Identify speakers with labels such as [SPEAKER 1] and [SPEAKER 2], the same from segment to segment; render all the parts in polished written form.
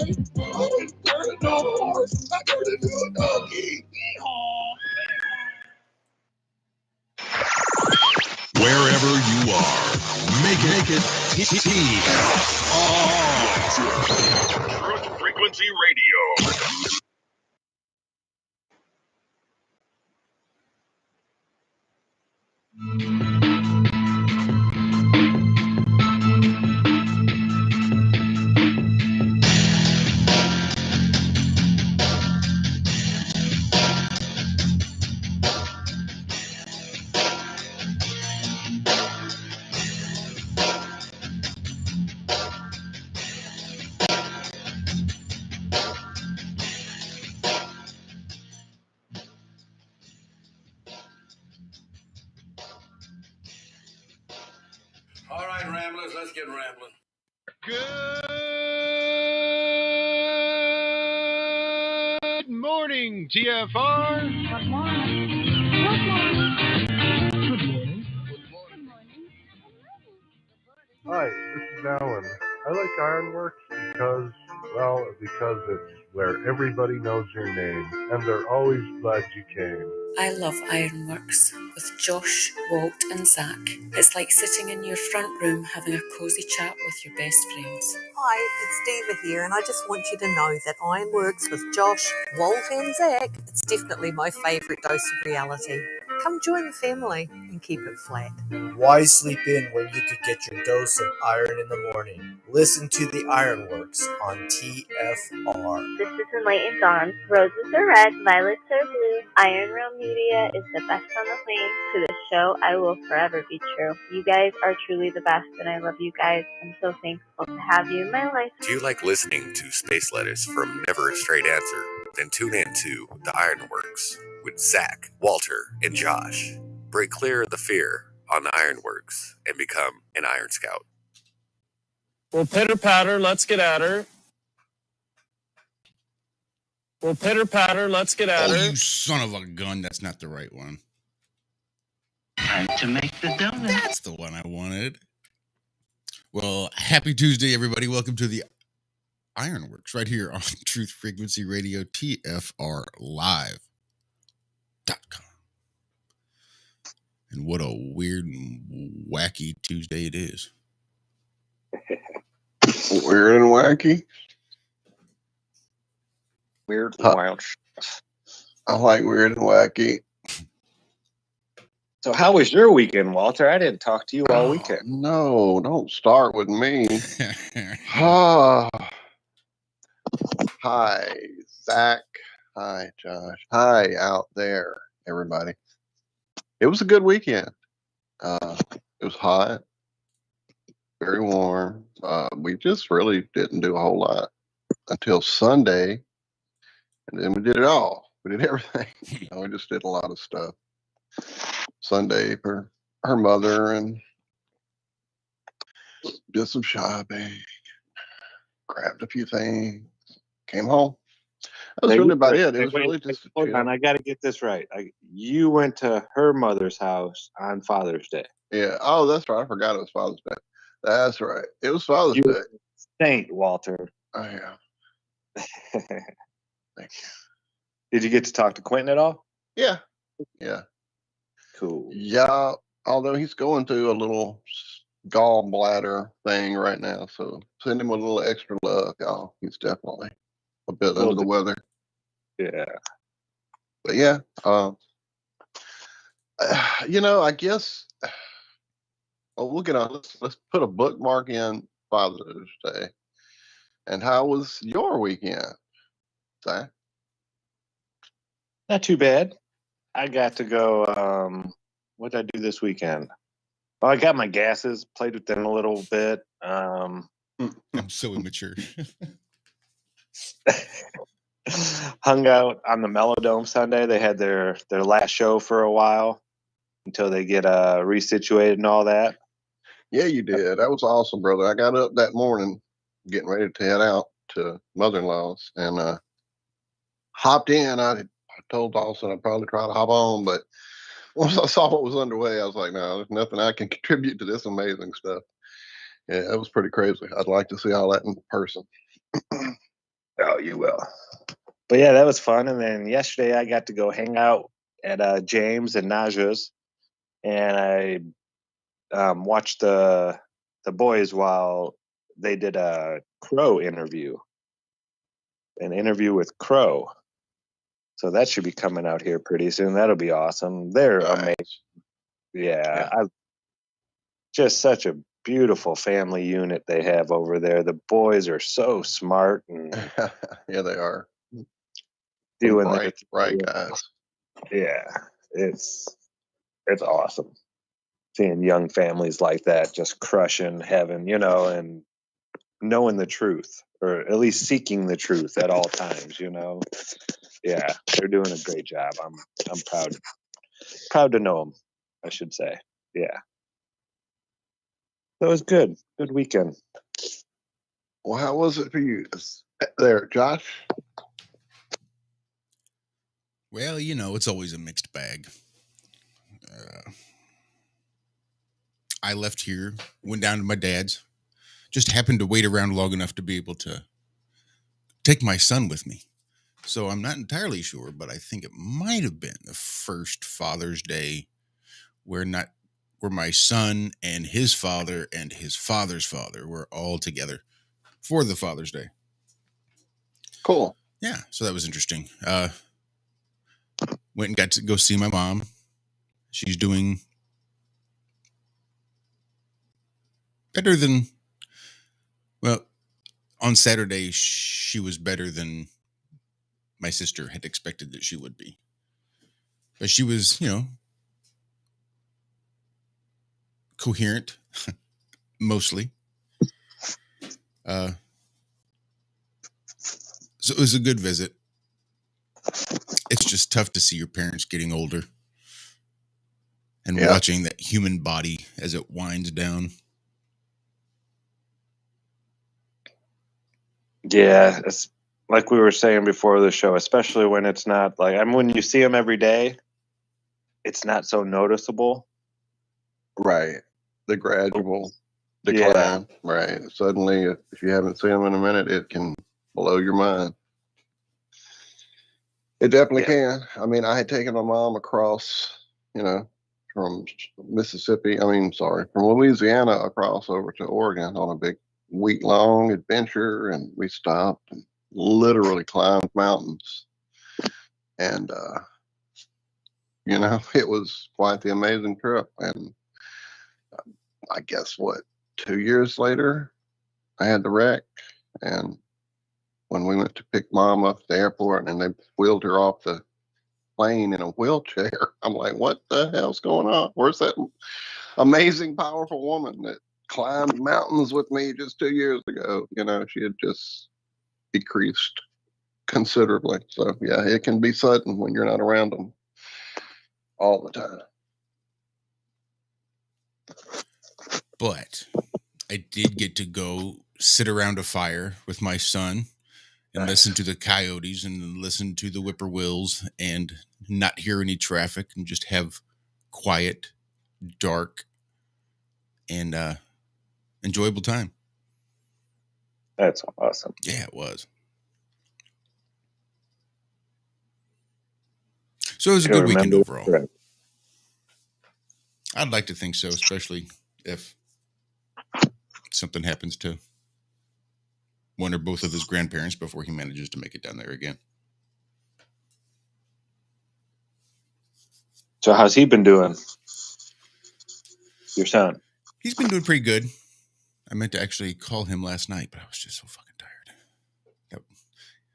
[SPEAKER 1] Wherever you are, make it TFR. Truth Frequency Radio.
[SPEAKER 2] All right, Ramblers, let's get rambling.
[SPEAKER 3] Good morning, TFR.
[SPEAKER 4] Good morning.
[SPEAKER 5] Hi, this is Alan. I like Ironworx because it's where everybody knows your name, and they're always glad you came.
[SPEAKER 6] I love Ironworx with Josh, Walt and Zach. It's like sitting in your front room having a cosy chat with your best friends.
[SPEAKER 7] Hi, it's Diva here, and I just want you to know that Ironworx with Josh, Walt and Zach, it's definitely my favourite dose of reality. Come join the family and keep it flat.
[SPEAKER 8] Why sleep in when you could get your dose of iron in the morning? Listen to the Ironworx on TFR.
[SPEAKER 9] This is Enlightened Dawn. Roses are red, violets are blue. Iron Realm Media is the best on the planet. To this show, I will forever be true. You guys are truly the best, and I love you guys. I'm so thankful to have you in my life.
[SPEAKER 10] Do you like listening to space letters from Never a Straight Answer? Then tune in to the Ironworx with Zach, Walter, and Josh. Break clear of the fear on the Ironworx and become an Iron Scout.
[SPEAKER 11] Well, pitter patter, let's get at her. Well, pitter patter, let's get at her.
[SPEAKER 2] Oh, you son of a gun! That's not the right one.
[SPEAKER 12] Time to make the donut.
[SPEAKER 2] That's the one I wanted. Well, happy Tuesday, everybody. Welcome to the Ironworx right here on Truth Frequency Radio, TFR Live.com. And what a weird and wacky Tuesday it is.
[SPEAKER 13] Weird and wacky.
[SPEAKER 14] Weird and wild.
[SPEAKER 13] I like weird and wacky.
[SPEAKER 14] So how was your weekend, Walter? I didn't talk to you all weekend.
[SPEAKER 13] No, don't start with me. Hi, Zach. Hi, Josh. Hi, out there, everybody. It was a good weekend. It was hot, very warm. We just really didn't do a whole lot until Sunday, and then we did it all. We did everything. We just did a lot of stuff. Sunday for her mother and did some shopping, grabbed a few things, came home. That was really about it. It was really just.
[SPEAKER 14] Hold on, I got to get this right. You went to her mother's house on Father's Day.
[SPEAKER 13] Yeah. Oh, that's right. I forgot it was Father's Day. That's right. It was Father's Day.
[SPEAKER 14] Saint Walter.
[SPEAKER 13] Oh yeah. Thank you.
[SPEAKER 14] Did you get to talk to Quentin at all?
[SPEAKER 13] Yeah. Yeah.
[SPEAKER 14] Cool.
[SPEAKER 13] Yeah. Although he's going through a little gallbladder thing right now, so send him a little extra love, y'all. He's definitely a bit under the weather.
[SPEAKER 14] Yeah.
[SPEAKER 13] But yeah, I guess. Well, we'll get on. Let's put a bookmark in Father's Day. And how was your weekend, Zach?
[SPEAKER 14] Not too bad. I got to go. What did I do this weekend? Well, I got my gases, played with them a little bit.
[SPEAKER 2] I'm so immature.
[SPEAKER 14] Hung out on the Melodome Sunday. They had their last show for a while until they get resituated and all that.
[SPEAKER 13] Yeah, you did. That was awesome, brother. I got up that morning getting ready to head out to mother-in-law's and hopped in. I told Dawson I'd probably try to hop on, but once I saw what was underway, I was like, no, there's nothing I can contribute to this amazing stuff. Yeah, it was pretty crazy. I'd like to see all that in person.
[SPEAKER 14] Oh, you will. But yeah, that was fun. And then yesterday I got to go hang out at James and Naja's, and I watched the boys while they did a Crow interview, an interview with Crow. So that should be coming out here pretty soon. That'll be awesome. They're amazing. Yeah, just such a beautiful family unit they have over there. The boys are so smart and
[SPEAKER 13] Yeah, they are.
[SPEAKER 14] doing
[SPEAKER 13] bright guys.
[SPEAKER 14] Yeah, it's awesome seeing young families like that just crushing heaven, and knowing the truth, or at least seeking the truth at all times. Yeah, they're doing a great job. I'm proud to know them, I should say. Yeah, that was good weekend.
[SPEAKER 13] Well, how was it for you there, Josh?
[SPEAKER 2] Well, it's always a mixed bag. I left here, went down to my dad's, just happened to wait around long enough to be able to take my son with me. So I'm not entirely sure, but I think it might have been the first Father's Day where my son and his father and his father's father were all together for the Father's Day.
[SPEAKER 13] Cool.
[SPEAKER 2] Yeah, so that was interesting. Went and got to go see my mom. She's doing better than, well, on Saturday, she was better than my sister had expected that she would be. But she was, coherent, mostly. So it was a good visit. It's just tough to see your parents getting older and watching that human body as it winds down.
[SPEAKER 14] Yeah, it's like we were saying before the show, especially when it's not when you see them every day, it's not so noticeable.
[SPEAKER 13] Right. The gradual decline. Yeah. Right. Suddenly, if you haven't seen them in a minute, it can blow your mind. It definitely can. I mean, I had taken my mom across, from from Louisiana across over to Oregon on a big week-long adventure, and we stopped and literally climbed mountains. And, it was quite the amazing trip. And I guess 2 years later, I had the wreck. And when we went to pick Mom up at the airport and they wheeled her off the plane in a wheelchair, I'm like, what the hell's going on? Where's that amazing, powerful woman that climbed mountains with me just 2 years ago? She had just decreased considerably. So, yeah, it can be sudden when you're not around them all the time.
[SPEAKER 2] But I did get to go sit around a fire with my son and listen to the coyotes and listen to the whippoorwills and not hear any traffic and just have quiet, dark, and enjoyable time.
[SPEAKER 14] That's awesome.
[SPEAKER 2] Yeah, it was. So it was a good weekend overall. Right. I'd like to think so, especially if something happens to one or both of his grandparents before he manages to make it down there again.
[SPEAKER 14] So how's he been doing? Your son?
[SPEAKER 2] He's been doing pretty good. I meant to actually call him last night, but I was just so fucking tired.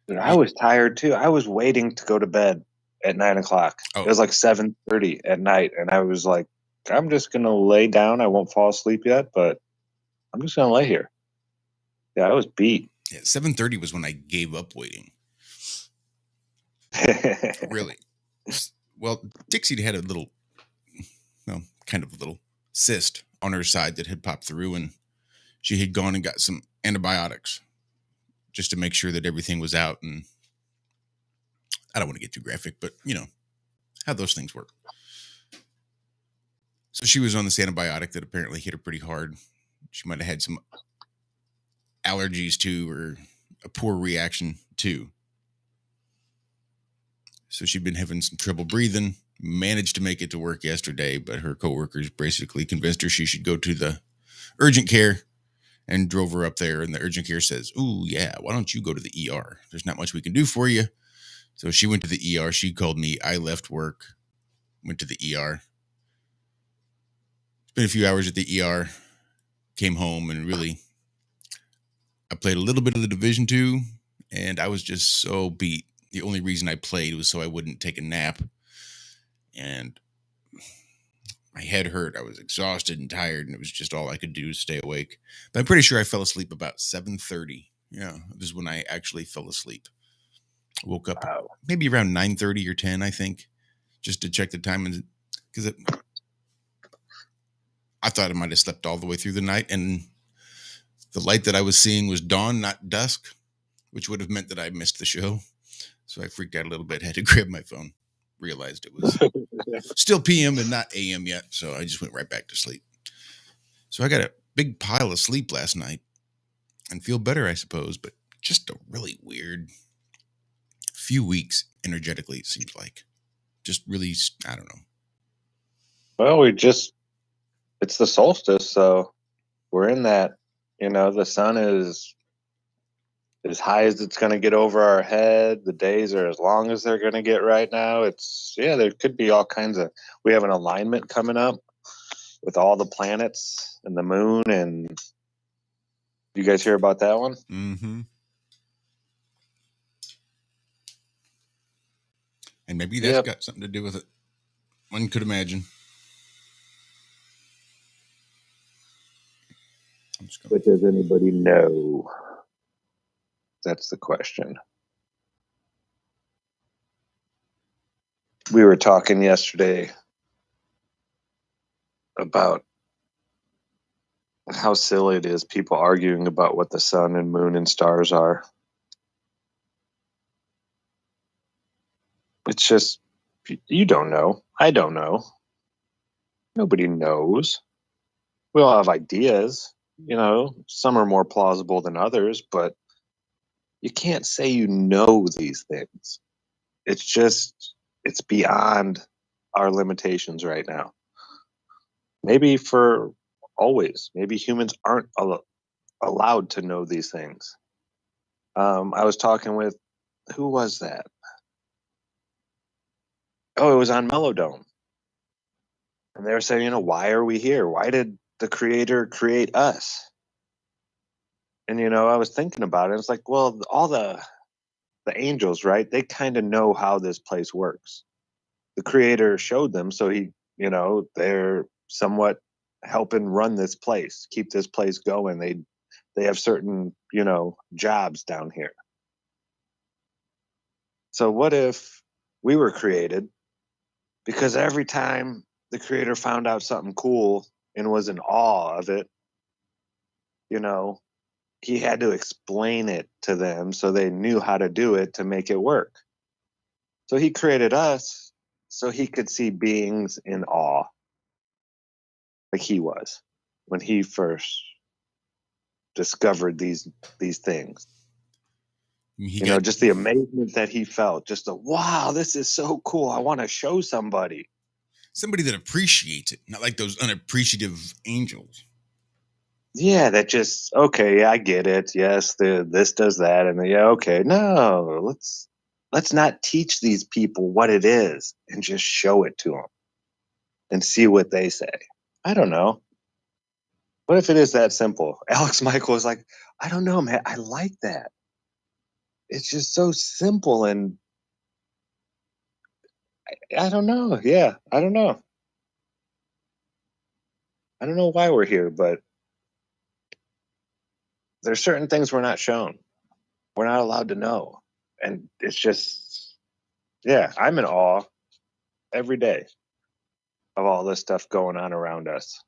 [SPEAKER 14] Dude, I was tired too. I was waiting to go to bed at 9:00. Oh. It was like 7:30 at night, and I was like, I'm just gonna lay down. I won't fall asleep yet, but I'm just gonna lay here. Yeah, I was beat.
[SPEAKER 2] Yeah, 7:30 was when I gave up waiting. Really? Well, Dixie had a little, kind of a little cyst on her side that had popped through, and she had gone and got some antibiotics just to make sure that everything was out. And I don't want to get too graphic, but how those things work. So she was on this antibiotic that apparently hit her pretty hard. She might have had some allergies to, or a poor reaction too. So she'd been having some trouble breathing, managed to make it to work yesterday, but her coworkers basically convinced her she should go to the urgent care and drove her up there. And the urgent care says, "Ooh, yeah, why don't you go to the ER? There's not much we can do for you." So she went to the ER. She called me. I left work, went to the ER. Spent a few hours at the ER, came home, and really, I played a little bit of the Division 2, and I was just so beat. The only reason I played was so I wouldn't take a nap. And my head hurt. I was exhausted and tired, and it was just all I could do to stay awake. But I'm pretty sure I fell asleep about 7:30. Yeah, this is when I actually fell asleep. Woke up maybe around 9:30 or 10, I think, just to check the time, and because I thought I might have slept all the way through the night, and the light that I was seeing was dawn, not dusk, which would have meant that I missed the show. So I freaked out a little bit, had to grab my phone, realized it was still PM and not AM yet. So I just went right back to sleep. So I got a big pile of sleep last night and feel better, I suppose, but just a really weird few weeks energetically, it seems like. Just really, I don't know.
[SPEAKER 14] Well, it's the solstice, so we're in that, the sun is as high as it's going to get over our head. The days are as long as they're going to get right now. There could be all kinds of, we have an alignment coming up with all the planets and the moon. And you guys hear about that one?
[SPEAKER 2] Mm-hmm. And maybe that's got something to do with it. One could imagine.
[SPEAKER 14] But does anybody know? That's the question. We were talking yesterday about how silly it is, people arguing about what the sun and moon and stars are. It's just, you don't know. I don't know. Nobody knows. We all have ideas. Some are more plausible than others, but you can't say you know these things. It's beyond our limitations right now. Maybe for always. Maybe humans aren't allowed to know these things. I was talking with, who was that? Oh, it was on Mellowdome. And they were saying, why are we here? Why did the creator create us? And, I was thinking about it. It's like, well, all the angels, right? They kind of know how this place works. The creator showed them. So they're somewhat helping run this place, keep this place going. They have certain, jobs down here. So what if we were created because every time the creator found out something cool and was in awe of it, he had to explain it to them so they knew how to do it to make it work. So he created us so he could see beings in awe, like he was when he first discovered these things. Just the amazement that he felt, just the, wow, this is so cool. I want to show somebody.
[SPEAKER 2] Somebody that appreciates it, not like those unappreciative angels.
[SPEAKER 14] Yeah, that just, okay, I get it. Yes, this does that. And okay. No, let's not teach these people what it is and just show it to them and see what they say. I don't know. What if it is that simple? Alex Michael is like, I don't know, man. I like that. It's just so simple. And I don't know. Yeah, I don't know. I don't know why we're here, but there's certain things we're not shown. We're not allowed to know. And it's just, yeah, I'm in awe every day of all this stuff going on around us.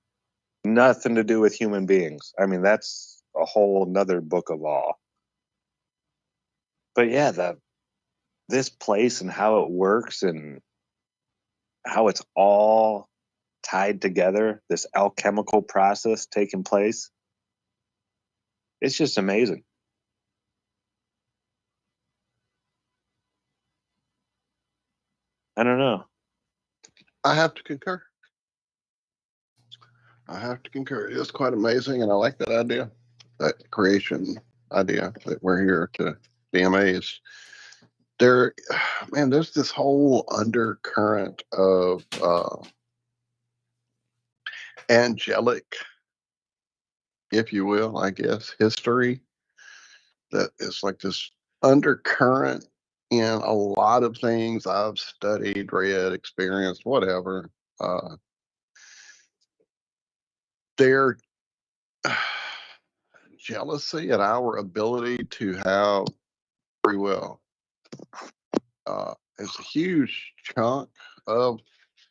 [SPEAKER 14] Nothing to do with human beings. I mean, that's a whole nother book of awe. But yeah, this place and how it works and how it's all tied together, this alchemical process taking place, it's just amazing. I don't know.
[SPEAKER 13] I have to concur. It is quite amazing, and I like that idea, that creation idea that we're here to be amazed. There's this whole undercurrent of angelic, if you will, I guess, history that is like this undercurrent in a lot of things I've studied, read, experienced, whatever. Their jealousy at our ability to have free will is a huge chunk of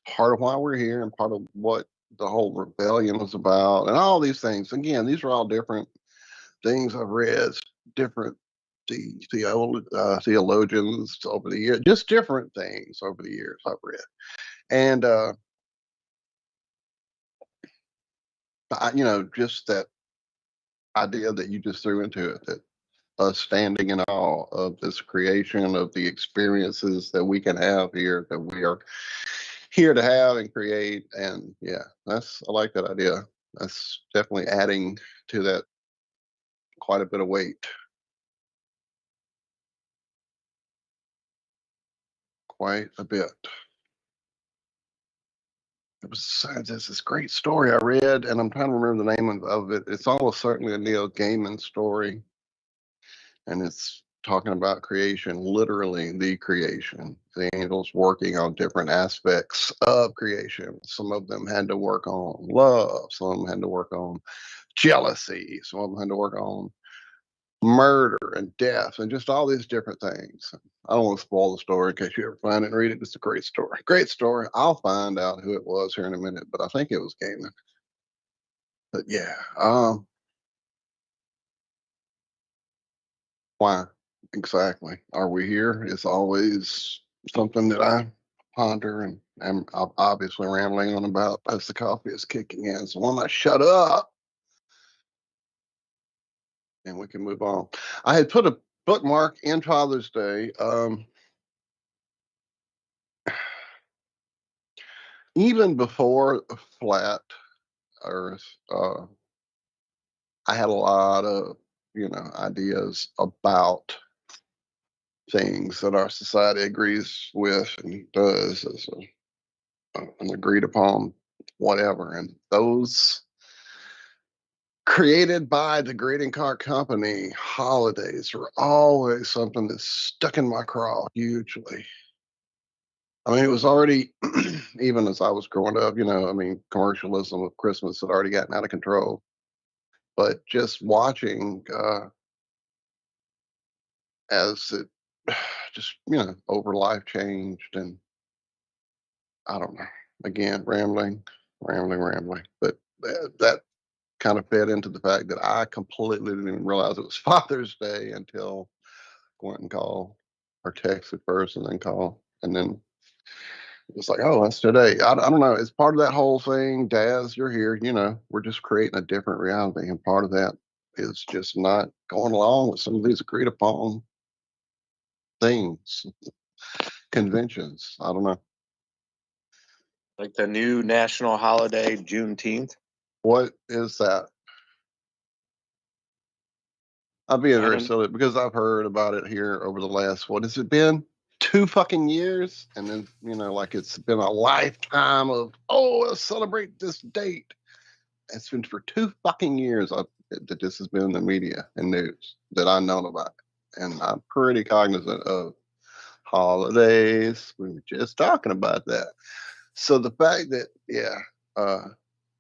[SPEAKER 13] part of why we're here and part of what the whole rebellion was about and all these things. Again, these are all different things I've read, different theologians over the years, just different things over the years I've read. And, just that idea that you just threw into it, that us standing in awe of this creation, of the experiences that we can have here, that we are here to have and create. And yeah, I like that idea. That's definitely adding to that quite a bit of weight. Quite a bit. There's this great story I read, and I'm trying to remember the name of it. It's almost certainly a Neil Gaiman story, and it's talking about creation, literally the creation. The angels working on different aspects of creation. Some of them had to work on love. Some of them had to work on jealousy. Some of them had to work on murder and death and just all these different things. I don't want to spoil the story in case you ever find it and read it. It's a great story. Great story. I'll find out who it was here in a minute, but I think it was Gaiman. But yeah, why exactly are we here? It's always something that I ponder and am obviously rambling on about as the coffee is kicking in. So why not shut up and we can move on? I had put a bookmark in Father's Day. Even before flat Earth, I had a lot of ideas about things that our society agrees with and does as an agreed upon whatever, and those created by the greeting card company holidays were always something that stuck in my craw hugely. I mean, it was already, even as I was growing up, commercialism of Christmas had already gotten out of control. But just watching as it just, over life changed, and I don't know, again, rambling. But that kind of fed into the fact that I completely didn't even realize it was Father's Day until I went and called or texted first and then called. And then it's like, oh, that's today. I don't know. It's part of that whole thing. Daz, you're here. We're just creating a different reality. And part of that is just not going along with some of these agreed upon things, conventions. I don't know.
[SPEAKER 14] Like the new national holiday, Juneteenth.
[SPEAKER 13] What is that? I'm being very silly because I've heard about it here over the last, what has it been? 2 fucking years? And then, like it's been a lifetime of, let's celebrate this date. It's been for 2 fucking years that this has been in the media and news that I've known about. And I'm pretty cognizant of holidays. We were just talking about that. So the fact that,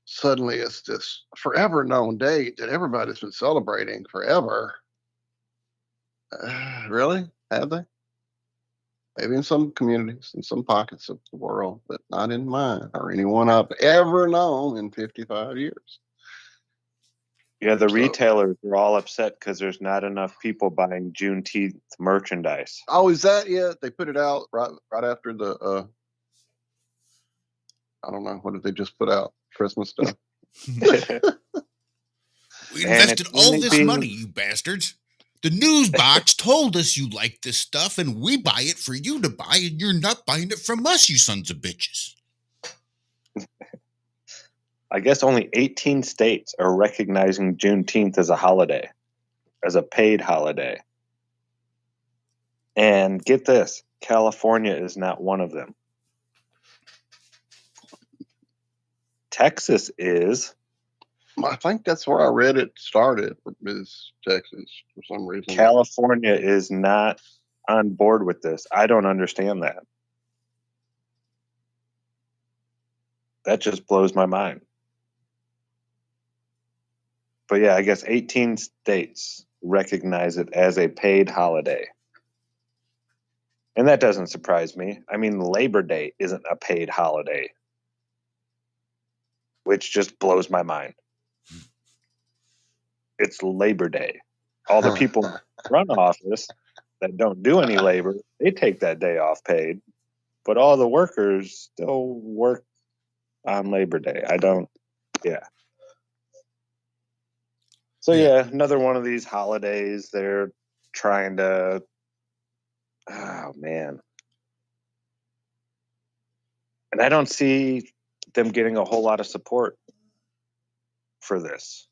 [SPEAKER 13] suddenly it's this forever known date that everybody's been celebrating forever. Really? Have they? Maybe in some communities, in some pockets of the world, but not in mine or anyone I've ever known in 55 years.
[SPEAKER 14] Yeah, the retailers are all upset because there's not enough people buying Juneteenth merchandise.
[SPEAKER 13] Oh, is that it? They put it out right after the I don't know, what did they just put out? Christmas stuff.
[SPEAKER 2] We invested all this money, you bastards. The news box told us you like this stuff, and we buy it for you to buy, and you're not buying it from us, you sons of bitches.
[SPEAKER 14] I guess only 18 states are recognizing Juneteenth as a holiday, as a paid holiday. And get this, California is not one of them. Texas is.
[SPEAKER 13] I think that's where I read it started, is Texas, for some reason.
[SPEAKER 14] California is not on board with this. I don't understand that. That just blows my mind. But yeah, I guess 18 states recognize it as a paid holiday. And that doesn't surprise me. I mean, Labor Day isn't a paid holiday, which just blows my mind. It's Labor Day. All the people in front office that don't do any labor, they take that day off paid. But all the workers still work on Labor Day. So yeah, another one of these holidays. They're trying to, oh man. And I don't see them getting a whole lot of support for this.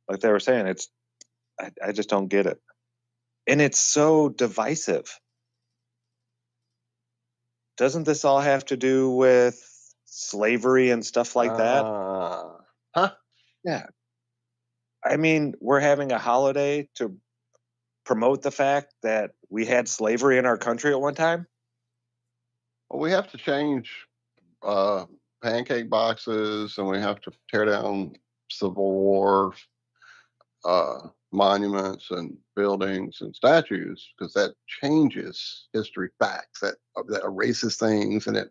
[SPEAKER 14] Like they were saying, I just don't get it. And it's so divisive. Doesn't this all have to do with slavery and stuff like that?
[SPEAKER 13] Huh?
[SPEAKER 14] Yeah. I mean, we're having a holiday to promote the fact that we had slavery in our country at one time.
[SPEAKER 13] Well, we have to change pancake boxes, and we have to tear down Civil War monuments and buildings and statues, because that changes history facts, that erases things, and it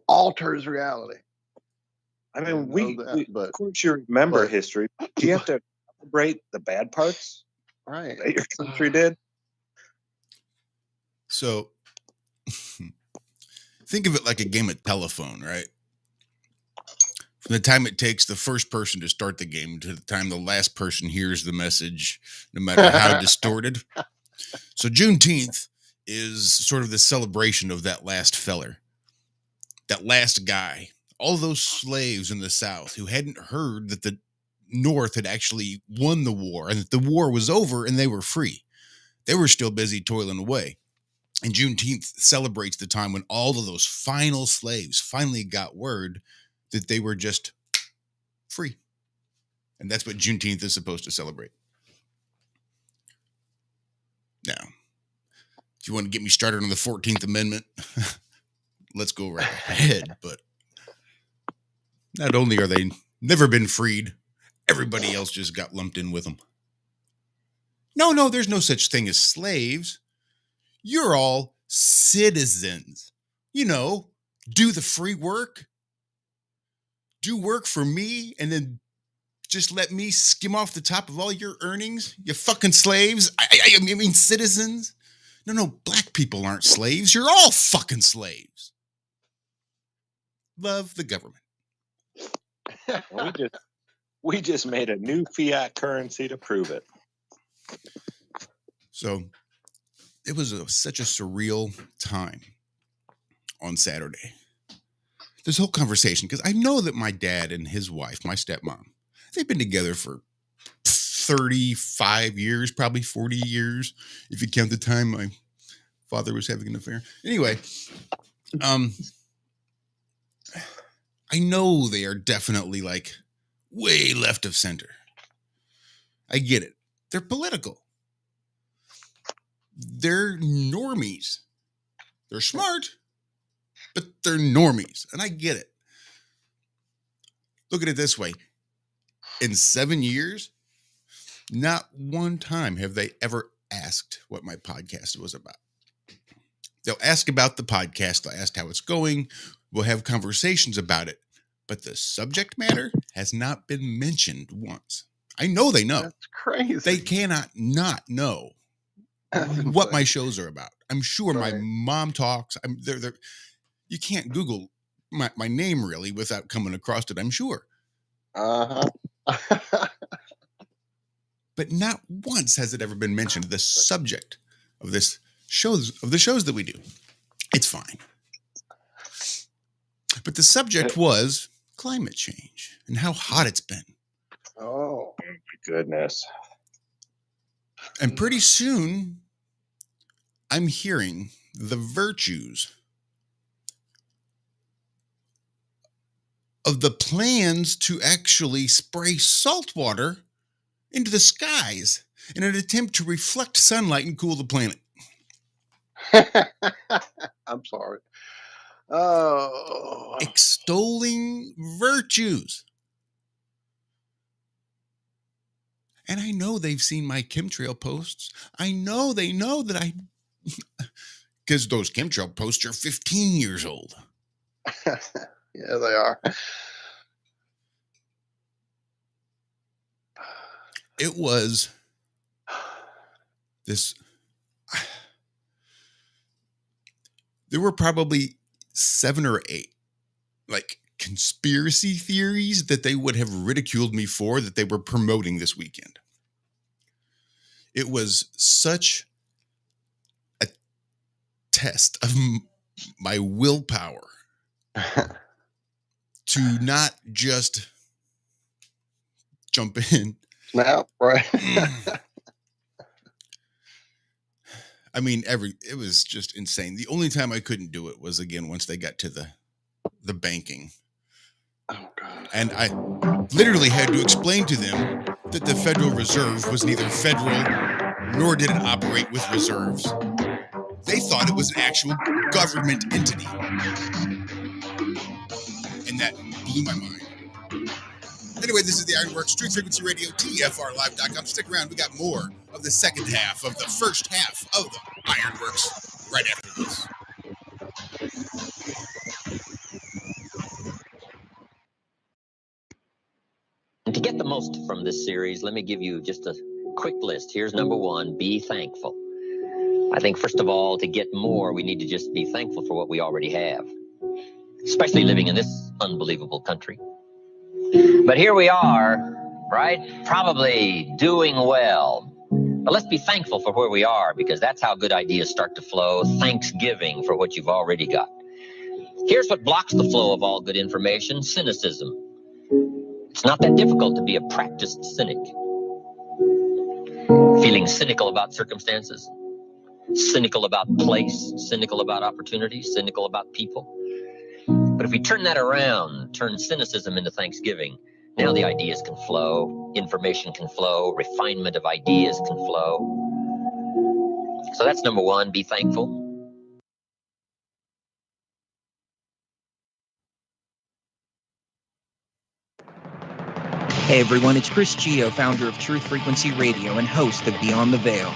[SPEAKER 13] alters reality.
[SPEAKER 14] I mean, of course you remember history. Do you have to celebrate the bad parts?
[SPEAKER 13] Right.
[SPEAKER 14] That your country did?
[SPEAKER 2] So think of it like a game of telephone, right? From the time it takes the first person to start the game to the time the last person hears the message, no matter how distorted. So Juneteenth is sort of the celebration of that last feller, that last guy, all those slaves in the South who hadn't heard that the North had actually won the war and that the war was over and they were free. They were still busy toiling away. And Juneteenth celebrates the time when all of those final slaves finally got word that they were just free. And that's what Juneteenth is supposed to celebrate. Now, if you want to get me started on the 14th Amendment, let's go right ahead. But not only are they never been freed, everybody else just got lumped in with them. No, there's no such thing as slaves. You're all citizens. You know, do the free work. Do work for me and then just let me skim off the top of all your earnings, you fucking slaves. I mean, citizens. No, black people aren't slaves. You're all fucking slaves. Love the government.
[SPEAKER 14] We just made a new fiat currency to prove it.
[SPEAKER 2] So it was such a surreal time on Saturday. This whole conversation, because I know that my dad and his wife, my stepmom, they've been together for 35 years, probably 40 years, if you count the time my father was having an affair. Anyway, I know they are definitely like way left of center. I get it. They're political. They're normies. They're smart, but they're normies. And I get it. Look at it this way. In 7 years, not one time have they ever asked what my podcast was about. They'll ask about the podcast. They'll ask how it's going. We'll have conversations about it. But the subject matter has not been mentioned once. I know they know.
[SPEAKER 13] That's crazy.
[SPEAKER 2] They cannot not know what my shows are about. I'm sure my mom talks. You can't Google my name really without coming across it, I'm sure.
[SPEAKER 13] Uh-huh.
[SPEAKER 2] but not once has it ever been mentioned, the subject of the shows that we do. It's fine. But the subject was climate change and how hot it's been.
[SPEAKER 13] Oh,
[SPEAKER 14] goodness.
[SPEAKER 2] And pretty soon, I'm hearing the virtues of the plans to actually spray salt water into the skies in an attempt to reflect sunlight and cool the planet.
[SPEAKER 13] I'm sorry. Oh,
[SPEAKER 2] Extolling virtues. And I know they've seen my chemtrail posts. I know they know that because those chemtrail posts are 15 years old.
[SPEAKER 13] yeah, they are.
[SPEAKER 2] It was this. There were probably 7 or 8 conspiracy theories that they would have ridiculed me for that they were promoting this weekend. It was such a test of my willpower to not just jump in.
[SPEAKER 13] Snap, right?
[SPEAKER 2] I mean, it was just insane. The only time I couldn't do it was, again, once they got to the banking.
[SPEAKER 13] Oh, God.
[SPEAKER 2] And I literally had to explain to them that the Federal Reserve was neither federal nor did it operate with reserves. They thought it was an actual government entity. And that blew my mind. Anyway, this is the Ironworx Truth Frequency Radio, TFRlive.com. Stick around. We got more of the second half of the first half of the Ironworx right after this.
[SPEAKER 4] And to get the most from this series, let me give you just a quick list. Here's number 1, be thankful. I think, first of all, to get more, we need to just be thankful for what we already have, especially living in this unbelievable country. But here we are, right? Probably doing well. But let's be thankful for where we are, because that's how good ideas start to flow. Thanksgiving for what you've already got. Here's what blocks the flow of all good information: cynicism. It's not that difficult to be a practiced cynic. Feeling cynical about circumstances, cynical about place, cynical about opportunity, cynical about people. But if we turn that around, turn cynicism into thanksgiving, now the ideas can flow, information can flow, refinement of ideas can flow. So that's number 1, be thankful.
[SPEAKER 15] Hey everyone, it's Chris Gio, founder of Truth Frequency Radio and host of Beyond the Veil.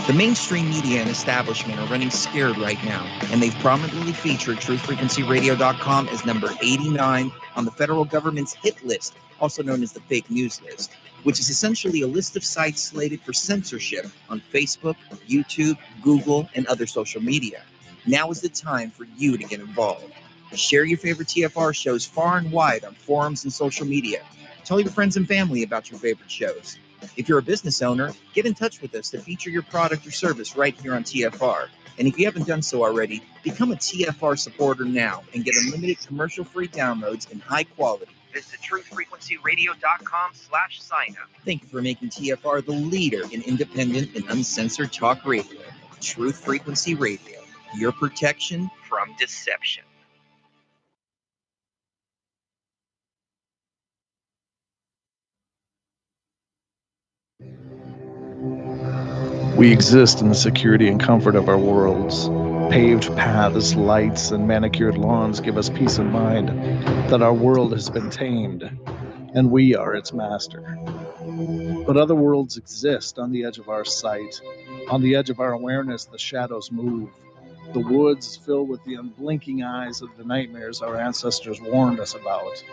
[SPEAKER 15] The mainstream media and establishment are running scared right now, and they've prominently featured TruthFrequencyRadio.com as number 89 on the federal government's hit list, also known as the fake news list, which is essentially a list of sites slated for censorship on Facebook, YouTube, Google, and other social media. Now is the time for you to get involved. Share your favorite TFR shows far and wide on forums and social media. Tell your friends and family about your favorite shows. If you're a business owner, get in touch with us to feature your product or service right here on TFR. And if you haven't done so already, become a TFR supporter now and get unlimited commercial-free downloads in high quality. Visit truthfrequencyradio.com/sign-up. Thank you for making TFR the leader in independent and uncensored talk radio. Truth Frequency Radio, your protection from deception.
[SPEAKER 16] We exist in the security and comfort of our worlds. Paved paths, lights, and manicured lawns give us peace of mind that our world has been tamed, and we are its master. But other worlds exist on the edge of our sight. On the edge of our awareness, the shadows move. The woods fill with the unblinking eyes of the nightmares our ancestors warned us about.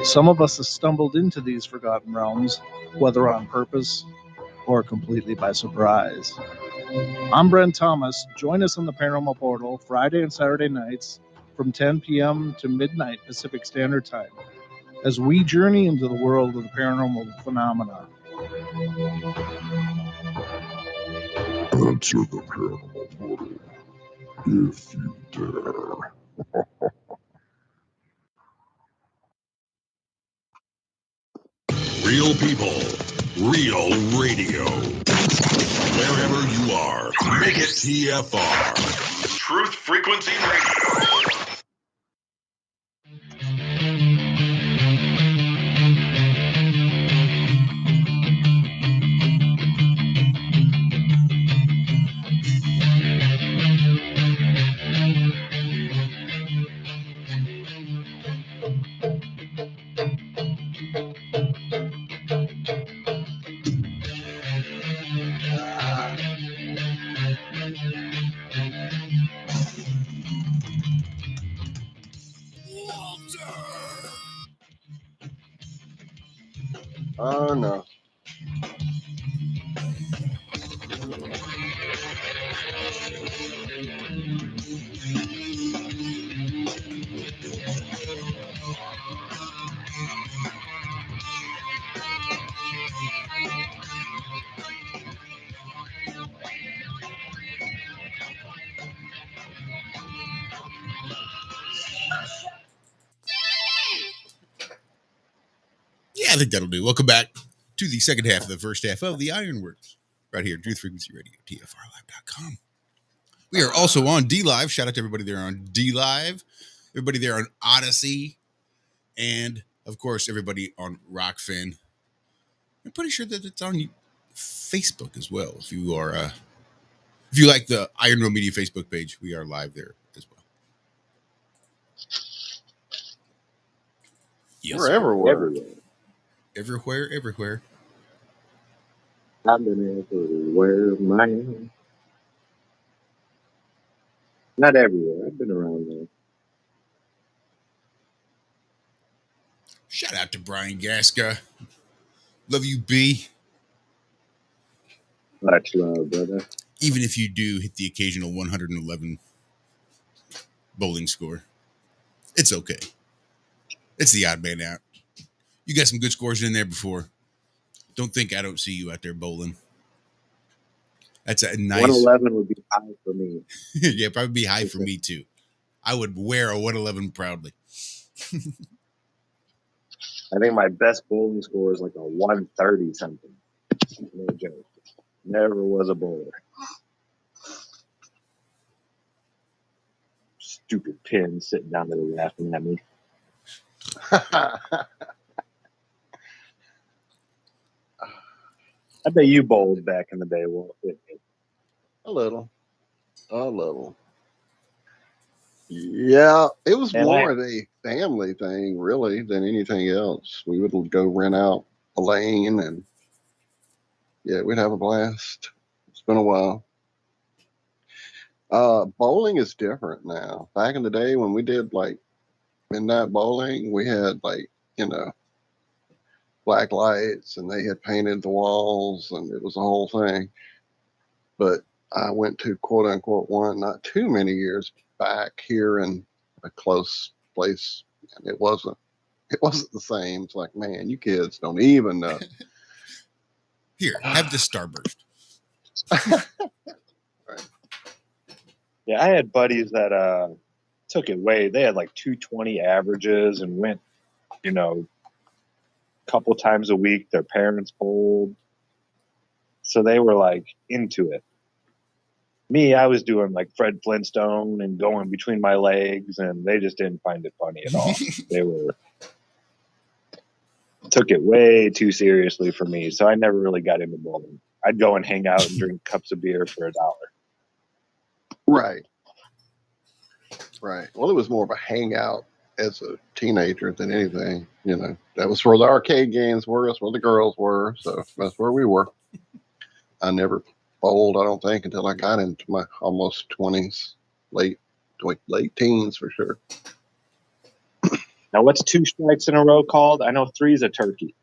[SPEAKER 16] Some of us have stumbled into these forgotten realms, whether on purpose or completely by surprise. I'm Brent Thomas. Join us on the Paranormal Portal Friday and Saturday nights from 10 p.m. to midnight Pacific Standard Time as we journey into the world of the paranormal phenomena
[SPEAKER 1] Answer the paranormal portal if you dare. Real people, real radio. Wherever you are, make it TFR. Truth Frequency Radio.
[SPEAKER 13] Oh no.
[SPEAKER 2] Yeah, I think that'll do. Welcome back to the second half of the first half of the Ironworks, right here at Truth Frequency Radio, TFRlive.com. We are also on D Live. Shout out to everybody there on D Live, everybody there on Odyssey, and of course, everybody on Rockfin. I'm pretty sure that it's on Facebook as well. If you are, if you like the Iron Row Media Facebook page, we are live there as well. Yes,
[SPEAKER 13] We're
[SPEAKER 2] sir.
[SPEAKER 13] everywhere.
[SPEAKER 2] Everywhere.
[SPEAKER 17] I've been everywhere, man. Not everywhere. I've been around there.
[SPEAKER 2] Shout out to Brian Gasca. Love you, B.
[SPEAKER 17] Much love, brother.
[SPEAKER 2] Even if you do hit the occasional 111 bowling score, it's okay. It's the odd man out. You got some good scores in there before. Don't think I don't see you out there bowling. That's a nice
[SPEAKER 17] 111 would be high for me.
[SPEAKER 2] yeah, probably be high for me too. I would wear a 111 proudly.
[SPEAKER 17] I think my best bowling score is like a 130 something. No joke. Never was a bowler. Stupid pin sitting down there laughing at me. I bet you bowled back in the day, Walt.
[SPEAKER 13] A little. Yeah, it was more of a family thing, really, than anything else. We would go rent out a lane, and yeah, we'd have a blast. It's been a while. Bowling is different now. Back in the day when we did like midnight bowling, we had like, black lights, and they had painted the walls, and it was a whole thing. But I went to quote unquote one not too many years back here in a close place, and it wasn't the same. It's like, man, you kids don't even know.
[SPEAKER 2] Here, have this starburst.
[SPEAKER 13] Right.
[SPEAKER 14] Yeah, I had buddies that took it way. They had like 220 averages and went, a couple times a week. Their parents bowled. So they were like into it. Me, I was doing like Fred Flintstone and going between my legs, and they just didn't find it funny at all. They took it way too seriously for me, so I never really got into bowling. I'd go and hang out and drink cups of beer for $1.
[SPEAKER 13] Right. Well, it was more of a hangout as a teenager than anything. That was where the arcade games were. That's where the girls were. So that's where we were. I never bowled, I don't think, until I got into my almost 20s, late teens for sure.
[SPEAKER 14] Now, what's 2 strikes in a row called? I know 3 is a turkey.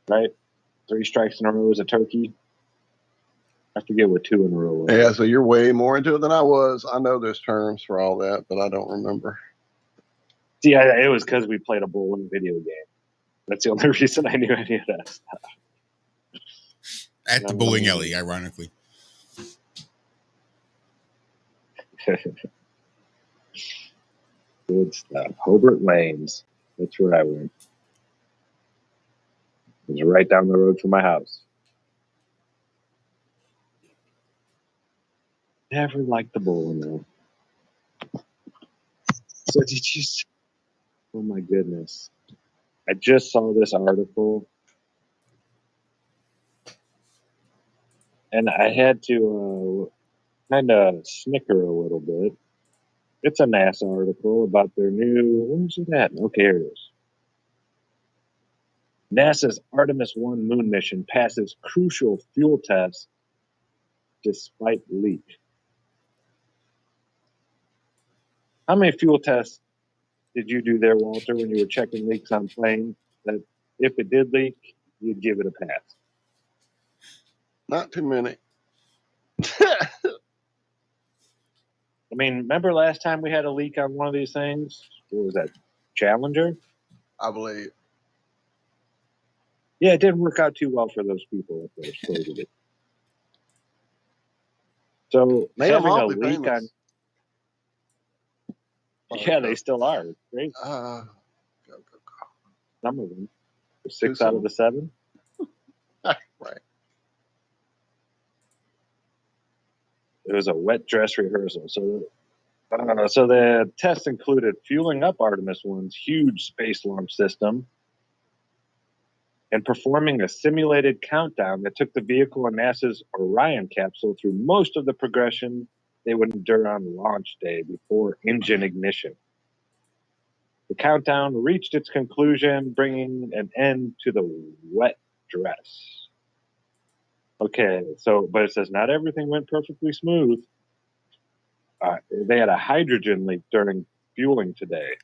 [SPEAKER 14] Right? 3 strikes in a row is a turkey. I forget what 2 in a row was.
[SPEAKER 13] Yeah, so you're way more into it than I was. I know there's terms for all that, but I don't remember.
[SPEAKER 14] See, it was because we played a bowling video game.
[SPEAKER 18] That's the only reason I knew any of that stuff.
[SPEAKER 2] At the bowling alley, ironically.
[SPEAKER 18] Good stuff. Hobart Lanes. That's where I went. It was right down the road from my house. Never liked the bowling though. So did you? Oh my goodness! I just saw this article, and I had to kind of snicker a little bit. It's a NASA article about their new. Where's it at? Okay, here it is. NASA's Artemis 1 moon mission passes crucial fuel tests despite leak. How many fuel tests did you do there, Walter, when you were checking leaks on planes? That if it did leak, you'd give it a pass.
[SPEAKER 13] Not too many.
[SPEAKER 18] I mean, remember last time we had a leak on one of these things? What was that? Challenger?
[SPEAKER 13] I believe.
[SPEAKER 18] Yeah, it didn't work out too well for those people up there, supposedly. So
[SPEAKER 13] Made them
[SPEAKER 18] having a
[SPEAKER 13] awfully
[SPEAKER 18] leak
[SPEAKER 13] famous.
[SPEAKER 18] on. Yeah, they still are. It's crazy.
[SPEAKER 13] Go.
[SPEAKER 18] Some of them. 6 out of the 7.
[SPEAKER 13] Right.
[SPEAKER 18] It was a wet dress rehearsal. So the test included fueling up Artemis 1's huge space launch system and performing a simulated countdown that took the vehicle and NASA's Orion capsule through most of the progression they would endure on launch day before engine ignition. The countdown reached its conclusion, bringing an end to the wet dress. Okay, but it says not everything went perfectly smooth. They had a hydrogen leak during fueling today.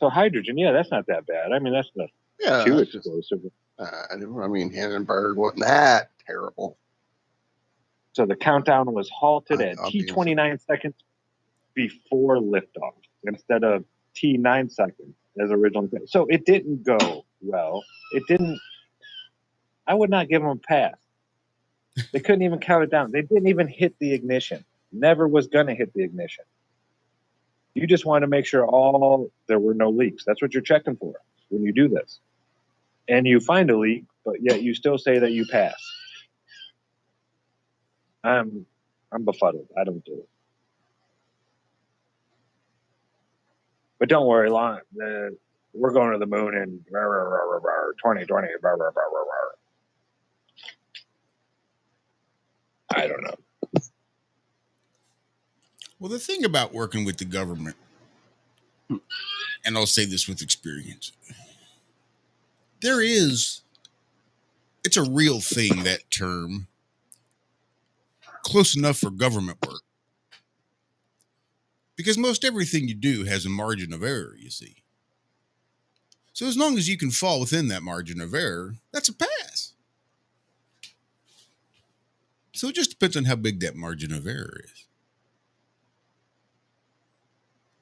[SPEAKER 18] So hydrogen, yeah, that's not that bad. I mean, that's not too explosive.
[SPEAKER 13] I mean, Hindenburg wasn't that terrible.
[SPEAKER 18] So the countdown was halted at T29 seconds before liftoff instead of T9 seconds as originally. So it didn't go well. It didn't. I would not give them a pass. They couldn't even count it down. They didn't even hit the ignition. Never was going to hit the ignition. You just want to make sure there were no leaks. That's what you're checking for when you do this. And you find a leak, but yet you still say that you pass. I'm befuddled. I don't do it. But don't worry, we're going to the moon in 2020. I don't know.
[SPEAKER 2] Well, the thing about working with the government, and I'll say this with experience, it's a real thing, that term, close enough for government work. Because most everything you do has a margin of error, you see. So as long as you can fall within that margin of error, that's a pass. So it just depends on how big that margin of error is.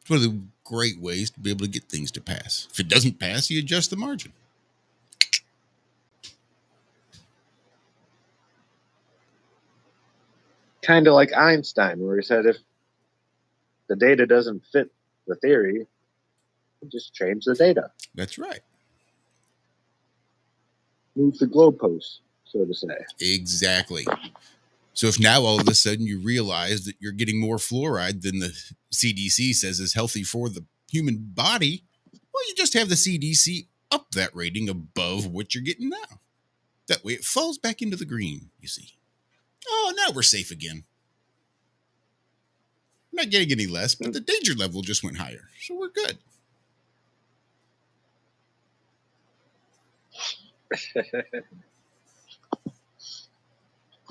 [SPEAKER 2] It's one of the great ways to be able to get things to pass. If it doesn't pass, you adjust the margin.
[SPEAKER 18] Kind of like Einstein, where he said if the data doesn't fit the theory, just change the data.
[SPEAKER 2] That's right.
[SPEAKER 18] Move the goalposts, so to say.
[SPEAKER 2] Exactly. So if now all of a sudden you realize that you're getting more fluoride than the CDC says is healthy for the human body, well, you just have the CDC up that rating above what you're getting now. That way it falls back into the green, you see. Oh, now we're safe again. We're not getting any less, but the danger level just went higher. So we're good.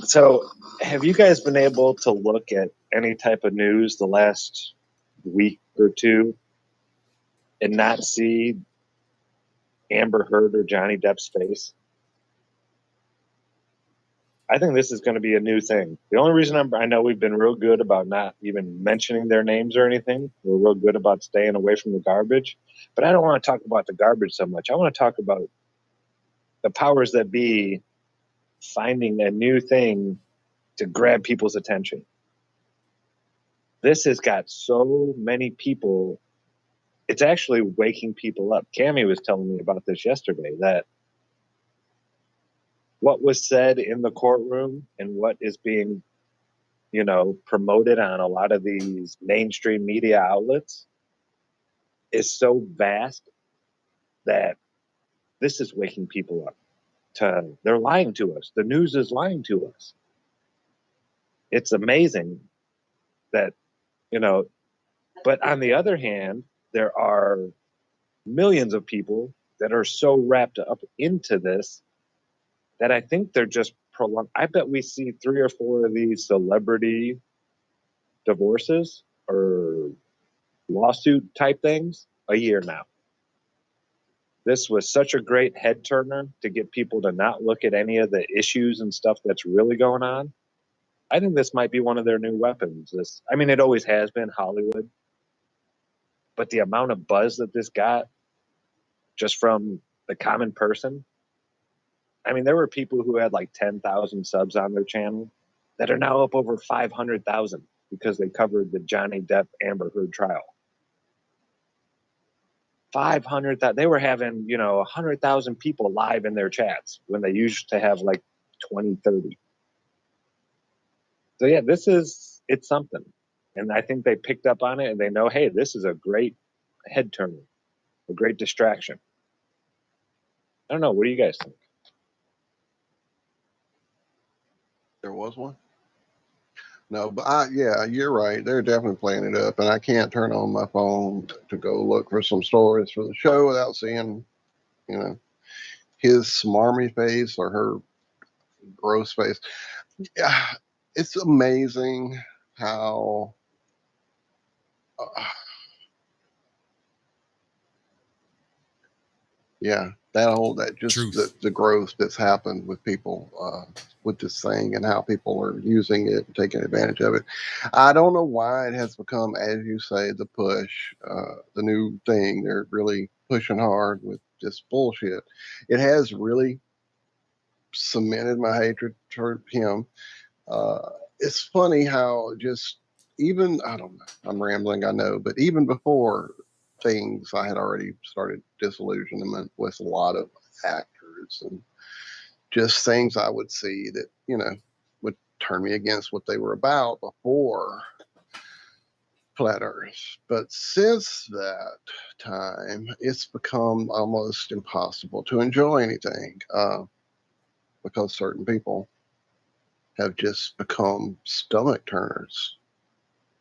[SPEAKER 18] So, have you guys been able to look at any type of news the last week or two and not see Amber Heard or Johnny Depp's face? I think this is going to be a new thing. The only reason I know we've been real good about not even mentioning their names or anything. We're real good about staying away from the garbage. But I don't want to talk about the garbage so much. I want to talk about the powers that be finding a new thing to grab people's attention. This has got so many people. It's actually waking people up. Cammie was telling me about this yesterday, that what was said in the courtroom and what is being, promoted on a lot of these mainstream media outlets is so vast that this is waking people up. They're lying to us. The news is lying to us. It's amazing that, but on the other hand, there are millions of people that are so wrapped up into this that I think they're just prolonged. I bet we see 3 or 4 of these celebrity divorces or lawsuit type things a year now. This was such a great head turner to get people to not look at any of the issues and stuff that's really going on. I think this might be one of their new weapons. It always has been Hollywood, but the amount of buzz that this got just from the common person. There were people who had like 10,000 subs on their channel that are now up over 500,000 because they covered the Johnny Depp Amber Heard trial. 500,000. They were having, 100,000 people live in their chats when they used to have like 20, 30. So yeah, it's something. And I think they picked up on it and they know, hey, this is a great head turner, a great distraction. I don't know. What do you guys think?
[SPEAKER 13] There was one? No, but yeah, you're right. They're definitely playing it up, and I can't turn on my phone to go look for some stories for the show without seeing, his smarmy face or her gross face. Yeah, it's amazing how the growth that's happened with people with this thing and how people are using it and taking advantage of it. I don't know why it has become, as you say, the push, the new thing. They're really pushing hard with this bullshit. It has really cemented my hatred toward him. It's funny how I don't know, I'm rambling, I know, but even before things, I had already started disillusionment with a lot of actors and just things I would see that, would turn me against what they were about before Flat Earth. But since that time, it's become almost impossible to enjoy anything because certain people have just become stomach turners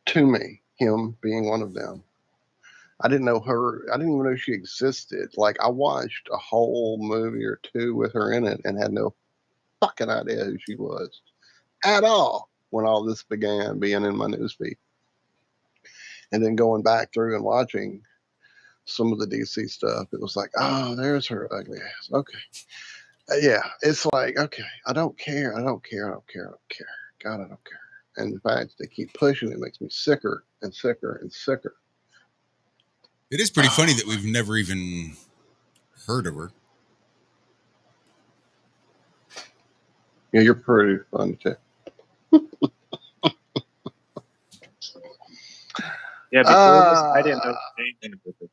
[SPEAKER 13] to me, him being one of them. I didn't know her. I didn't even know she existed. Like, I watched a whole movie or 2 with her in it and had no fucking idea who she was at all when all this began being in my newsfeed. And then going back through and watching some of the DC stuff, it was like, oh, there's her ugly ass. Okay. Yeah, it's like, okay, I don't care. God, I don't care. And the fact they keep pushing it makes me sicker and sicker and sicker.
[SPEAKER 2] It is pretty funny that we've never even heard of her.
[SPEAKER 13] Yeah, you're pretty funny too.
[SPEAKER 18] Yeah, before this, I didn't know anything with it.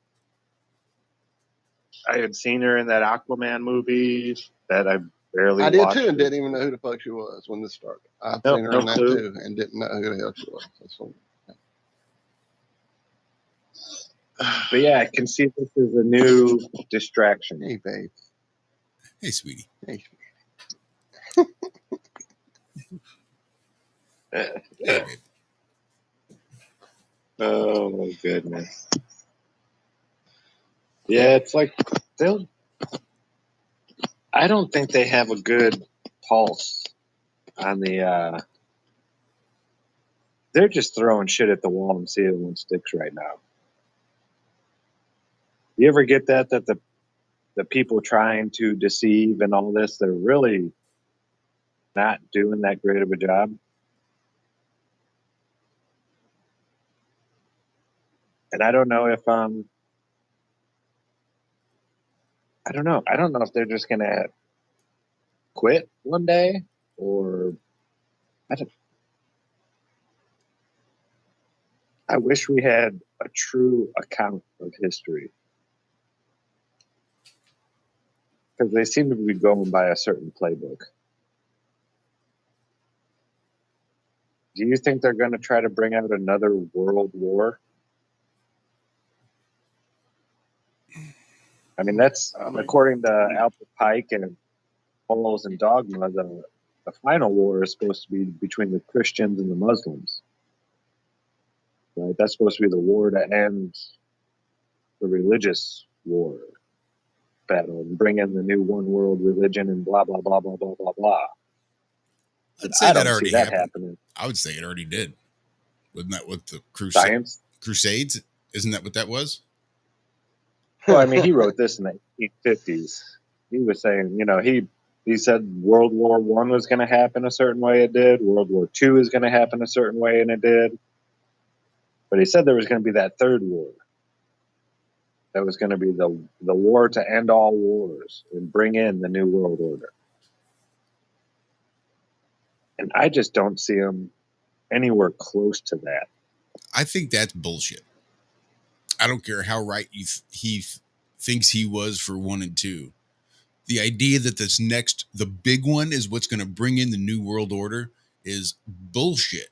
[SPEAKER 18] I had seen her in that Aquaman movie that I barely watched.
[SPEAKER 13] I did too, and didn't even know who the fuck she was when this started. I've seen her in that too, and didn't know who the hell she was.
[SPEAKER 18] But yeah, I can see this as a new distraction.
[SPEAKER 13] Hey, babe.
[SPEAKER 2] Hey, sweetie.
[SPEAKER 13] Hey,
[SPEAKER 2] sweetie. Hey, babe.
[SPEAKER 18] Oh my goodness. Yeah, it's like I don't think they have a good pulse on the they're just throwing shit at the wall and see if one sticks right now. You ever get that the people trying to deceive and all this, they're really not doing that great of a job. And I don't know if I don't know. I don't know if they're just gonna quit one day or I wish we had a true account of history because they seem to be going by a certain playbook. Do you think they're going to try to bring out another world war? I mean, that's according to Albert Pike and Morals and Dogma. The final war is supposed to be between the Christians and the Muslims. Right? That's supposed to be the war to end the religious war battle and bring in the new one world religion and blah blah blah blah blah blah blah.
[SPEAKER 2] I'd say that already
[SPEAKER 18] that
[SPEAKER 2] happened.
[SPEAKER 18] happening.
[SPEAKER 2] I would say it already did. Wasn't that what the
[SPEAKER 18] Crusades?
[SPEAKER 2] Isn't that what that was?
[SPEAKER 18] Well, I mean, he wrote this in the 1850s. He was saying, he said World War I was going to happen a certain way, it did. World War II is going to happen a certain way, and it did. But he said there was going to be that third war. That was going to be the war to end all wars and bring in the new world order. And I just don't see him anywhere close to that.
[SPEAKER 2] I think that's bullshit. I don't care how right he thinks he was for 1 and 2. The idea that the big one is what's going to bring in the new world order is bullshit.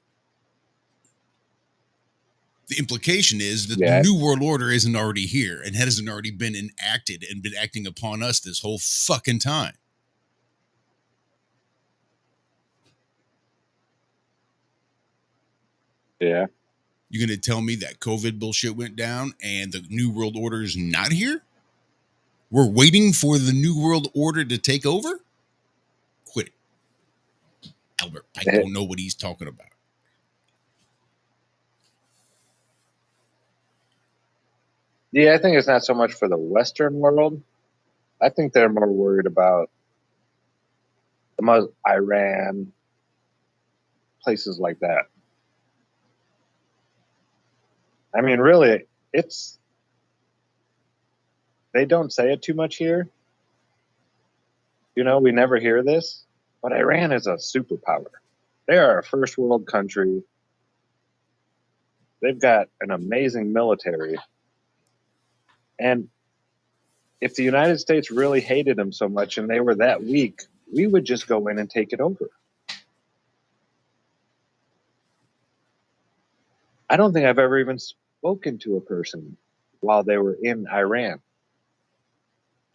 [SPEAKER 2] The implication is that the new world order isn't already here and hasn't already been enacted and been acting upon us this whole fucking time.
[SPEAKER 18] Yeah.
[SPEAKER 2] You're going to tell me that COVID bullshit went down and the new world order is not here? We're waiting for the new world order to take over? Quit it. Albert Pike don't know what he's talking about.
[SPEAKER 18] Yeah, I think it's not so much for the Western world. I think they're more worried about Iran, places like that. I mean, really, they don't say it too much here. We never hear this, but Iran is a superpower. They are a first world country. They've got an amazing military. And if the United States really hated them so much and they were that weak, we would just go in and take it over. I don't think I've ever even spoken to a person while they were in Iran.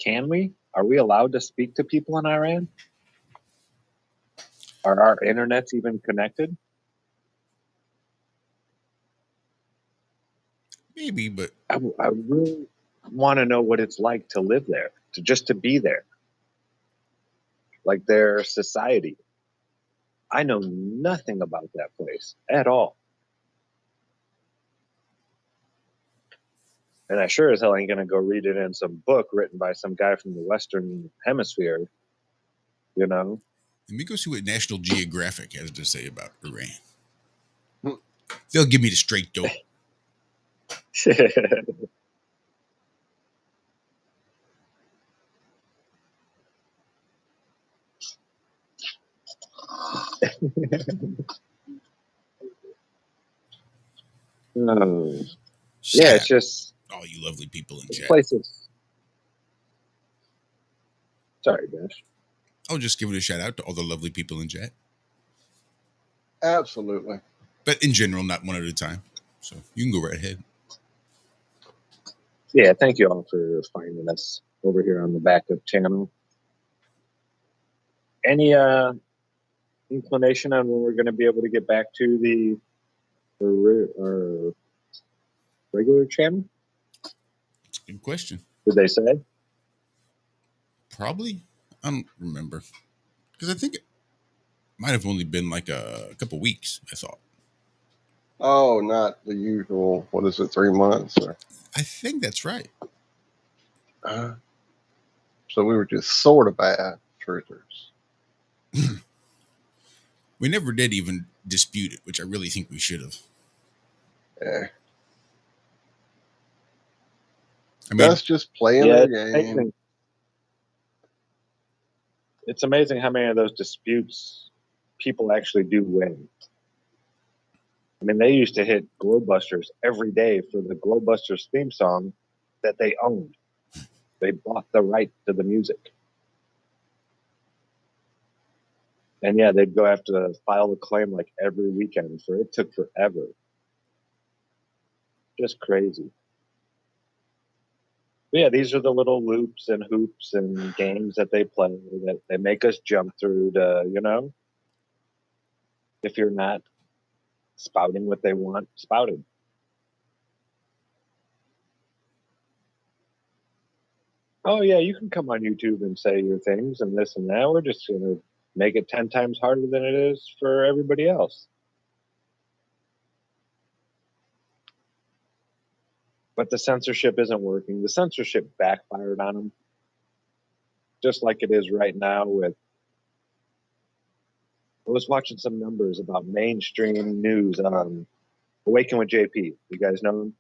[SPEAKER 18] Can we? Are we allowed to speak to people in Iran? Are our internets even connected?
[SPEAKER 2] Maybe, but
[SPEAKER 18] I really want to know what it's like to live there, to be there. Like their society. I know nothing about that place at all. And I sure as hell ain't going to go read it in some book written by some guy from the Western Hemisphere,
[SPEAKER 2] Let me go see what National Geographic has to say about Iran. They'll give me the straight dope.
[SPEAKER 18] Yeah, it's just
[SPEAKER 2] all you lovely people in chat.
[SPEAKER 18] Places. Sorry, Josh.
[SPEAKER 2] I'll just give it a shout out to all the lovely people in chat.
[SPEAKER 13] Absolutely.
[SPEAKER 2] But in general, not one at a time. So you can go right ahead.
[SPEAKER 18] Yeah, thank you all for finding us over here on the backup channel. Any inclination on when we're going to be able to get back to our regular channel?
[SPEAKER 2] That's a good question.
[SPEAKER 18] Did they say?
[SPEAKER 2] Probably. I don't remember. Because I think it might have only been like a couple weeks, I thought.
[SPEAKER 13] Oh, not the usual, 3 months? Or?
[SPEAKER 2] I think that's right.
[SPEAKER 13] So we were just sort of bad truthers.
[SPEAKER 2] We never did even dispute it, which I really think we should have.
[SPEAKER 13] Yeah.
[SPEAKER 2] I mean,
[SPEAKER 13] That's just playing
[SPEAKER 18] Yeah,
[SPEAKER 13] their game.
[SPEAKER 18] it's amazing how many of those disputes people actually do win. I mean, they used to hit Glowbusters every day for the Glowbusters theme song that they owned. They bought the right to the music. And yeah, they'd go after the file a claim like every weekend for it took forever. Just crazy. But yeah, these are the little loops and hoops and games that they play that they make us jump through to, you know, if you're not spouting what they want spouted. Oh yeah, you can come on YouTube and say your things and this and that. We're just going to make it 10 times harder than it is for everybody else. But the censorship isn't working. The censorship backfired on them, just like it is right now with. I was watching some numbers about mainstream news on Awaken with JP. You guys know him?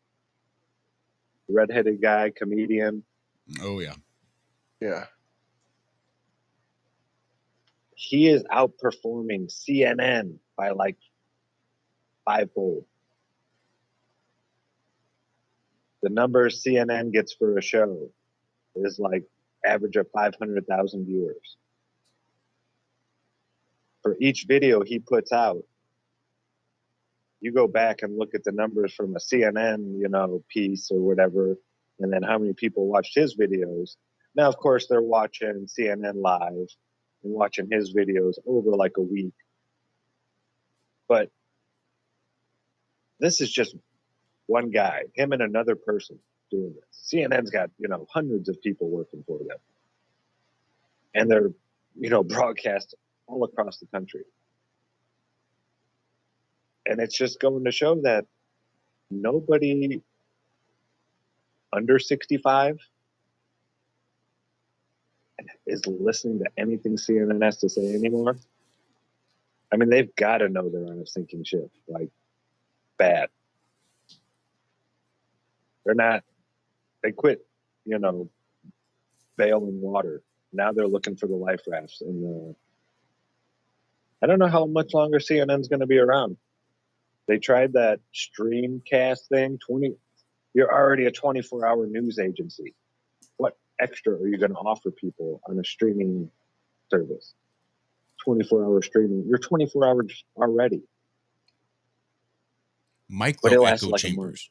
[SPEAKER 18] Redheaded guy, comedian.
[SPEAKER 2] oh yeah.
[SPEAKER 13] Yeah.
[SPEAKER 18] He is outperforming CNN by like fivefold. The numbers CNN gets for a show is like average of 500,000 viewers. For each video he puts out, you go back and look at the numbers from a CNN, you know, piece or whatever, and then how many people watched his videos. Now, of course, they're watching CNN live and watching his videos over like a week. But this is just one guy, him and another person doing this. CNN's got, you know, hundreds of people working for them. And they're, you know, broadcast all across the country. And it's just going to show that nobody under 65 is listening to anything CNN has to say anymore. I mean, they've got to know they're on a sinking ship, like bad. They're not, they quit, you know, bailing water. Now they're looking for the life rafts. And I don't know how much longer CNN's going to be around. They tried that streamcast thing. You're already a 24-hour news agency. What extra are you going to offer people on a streaming service? 24-hour streaming. You're 24 hours already.
[SPEAKER 2] Micro echo chambers.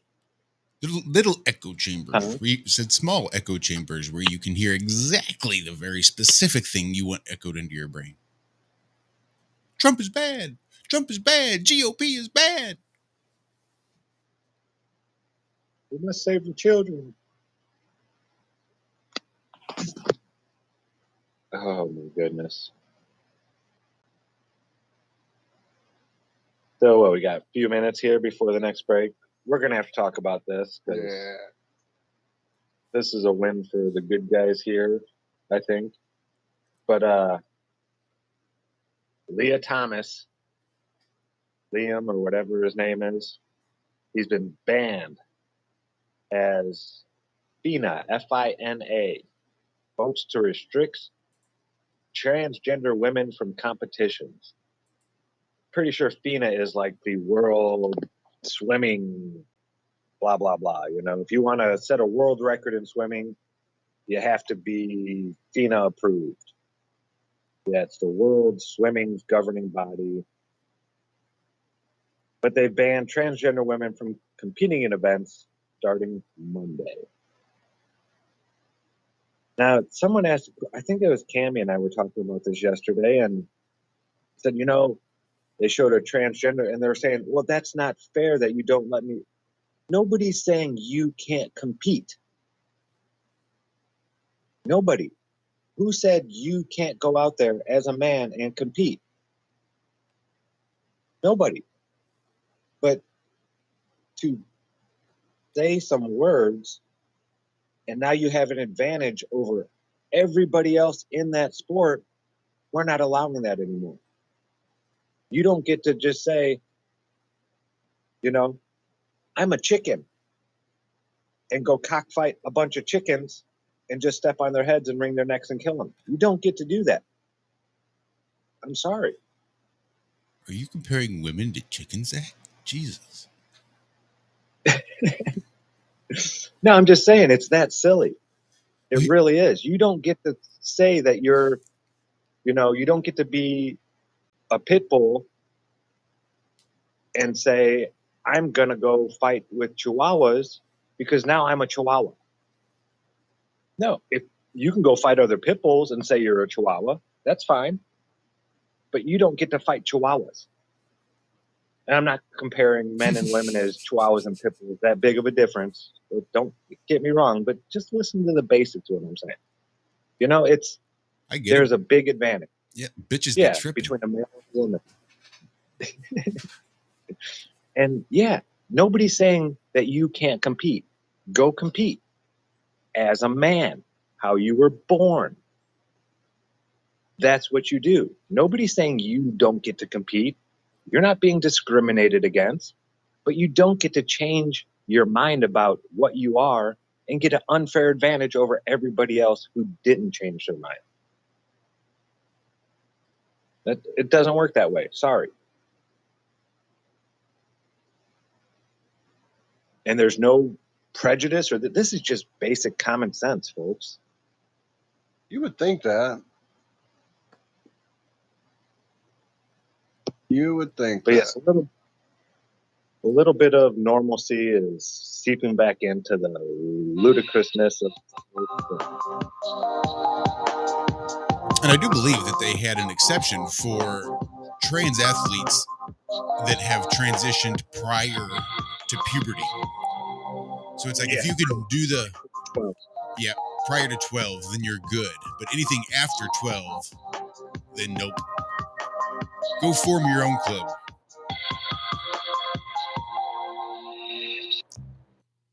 [SPEAKER 2] Little echo chambers. Where you said small echo chambers where you can hear exactly the very specific thing you want echoed into your brain. Trump is bad. Trump is bad. GOP is bad.
[SPEAKER 18] We must save the children. Oh my goodness. So we got a few minutes here before the next break. We're going to have to talk about this because this is a win for the good guys here, I think. But Leah Thomas, Liam or whatever his name is, he's been banned as FINA, F-I-N-A, votes to restrict transgender women from competitions. Pretty sure FINA is like the world swimming blah, blah, blah. You know, if you want to set a world record in swimming, you have to be FINA approved. Yeah, it's the world swimming governing body. But they banned transgender women from competing in events starting Monday. Now, someone asked, I think it was Cammie and I were talking about this yesterday, and said, you know, they showed a transgender, and they were saying, well, that's not fair that you don't let me. Nobody's saying you can't compete. Nobody. Who said you can't go out there as a man and compete? Nobody. But to say some words, and now you have an advantage over everybody else in that sport, we're not allowing that anymore.
[SPEAKER 19] You don't get to just say, you know, I'm a chicken, and go cockfight a bunch of chickens and just step on their heads and wring their necks and kill them. You don't get to do that. I'm sorry.
[SPEAKER 2] Are you comparing women to chickens, Zach? Jesus.
[SPEAKER 19] No, I'm just saying it's that silly. It really is. You don't get to say that you're, you know, you don't get to be a pit bull and say, I'm going to go fight with chihuahuas because now I'm a chihuahua. No, if you can go fight other pit bulls and say you're a chihuahua, that's fine. But you don't get to fight chihuahuas. And I'm not comparing men and women as chihuahuas and pit bulls, that big of a difference. Don't get me wrong, but just listen to the basics of what I'm saying. You know, there's a big advantage.
[SPEAKER 2] Yeah, bitches get tripping.
[SPEAKER 19] Between a male and a woman. And yeah, nobody's saying that you can't compete. Go compete as a man, how you were born. That's what you do. Nobody's saying you don't get to compete. You're not being discriminated against, but you don't get to change your mind about what you are and get an unfair advantage over everybody else who didn't change their mind. It doesn't work that way. Sorry. And there's no prejudice or this is just basic common sense, folks.
[SPEAKER 13] You would think that. You would think
[SPEAKER 19] but
[SPEAKER 13] that.
[SPEAKER 19] Yes, a little bit of normalcy is seeping back into the ludicrousness of.
[SPEAKER 2] And I do believe that they had an exception for trans athletes that have transitioned prior to puberty. So it's like if you can do the
[SPEAKER 19] 12.
[SPEAKER 2] Yeah, prior to 12, then you're good. But anything after 12, then nope. Go form your own club.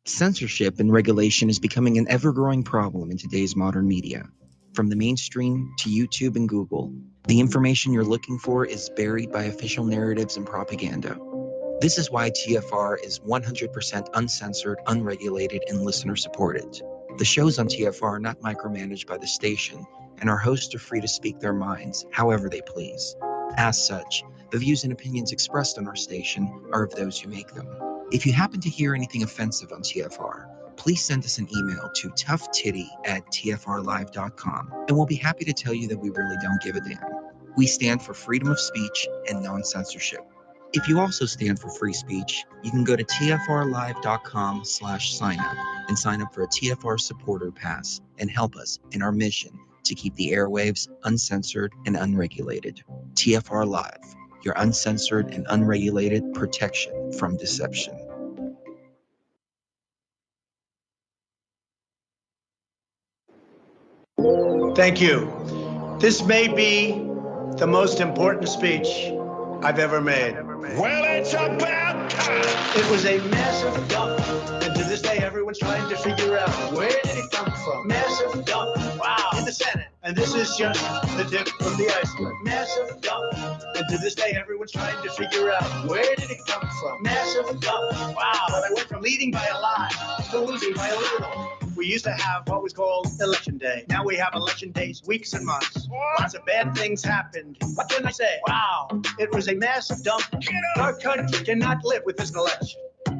[SPEAKER 15] Censorship and regulation is becoming an ever-growing problem in today's modern media. From the mainstream to YouTube and Google, the information you're looking for is buried by official narratives and propaganda. This is why TFR is 100% uncensored, unregulated, and listener-supported. The shows on TFR are not micromanaged by the station, and our hosts are free to speak their minds however they please. As such, the views and opinions expressed on our station are of those who make them. If you happen to hear anything offensive on TFR, please send us an email to toughtitty@tfrlive.com, and we'll be happy to tell you that we really don't give a damn. We stand for freedom of speech and non-censorship. If you also stand for free speech, you can go to tfrlive.com/signup and sign up for a TFR supporter pass and help us in our mission to keep the airwaves uncensored and unregulated. TFR Live, your uncensored and unregulated protection from deception.
[SPEAKER 20] Thank you. This may be the most important speech I've ever made. Well, it's about time. It was a massive dump, and to this day, everyone's trying to figure out where did it come from. Massive dump, wow, in the Senate, and this is just the tip of the iceberg. Massive dump, and to this day, everyone's trying to figure out where did it come from. Massive dump, wow, but I went from leading by a lot to losing by a little. We used to have what was called Election Day. Now we have election days, weeks and months. Lots of bad things happened. What can I say? Wow, it was a massive dump. Our country cannot live with this election.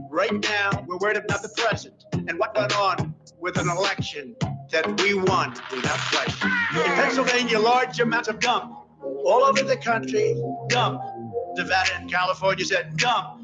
[SPEAKER 20] Right now, we're worried about the present and what went on with an election that we won without question. In Pennsylvania, large amounts of dump. All over the country, dump. Nevada and California said dump.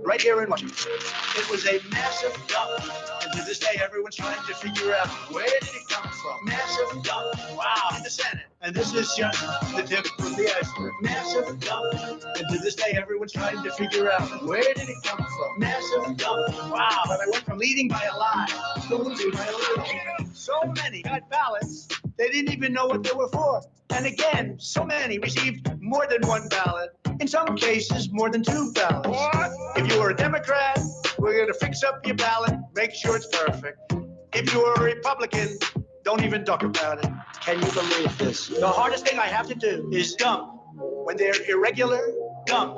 [SPEAKER 20] Right here in Washington. It was a massive dump. And to this day, everyone's trying to figure out where did it come from. Massive dump. Wow. In the Senate. And this is just the tip of the iceberg. Massive dump. And to this day, everyone's trying to figure out where did it come from. Massive dump. Wow. But I went from leading by a lot to losing by a little. So many got ballots, they didn't even know what they were for. And again, so many received more than one ballot. In some cases, more than two ballots. What? If you were a Democrat, we're going to fix up your ballot, make sure it's perfect. If you were a Republican, don't even talk about it. Can you believe this? The hardest thing I have to do is dump when they're irregular dump.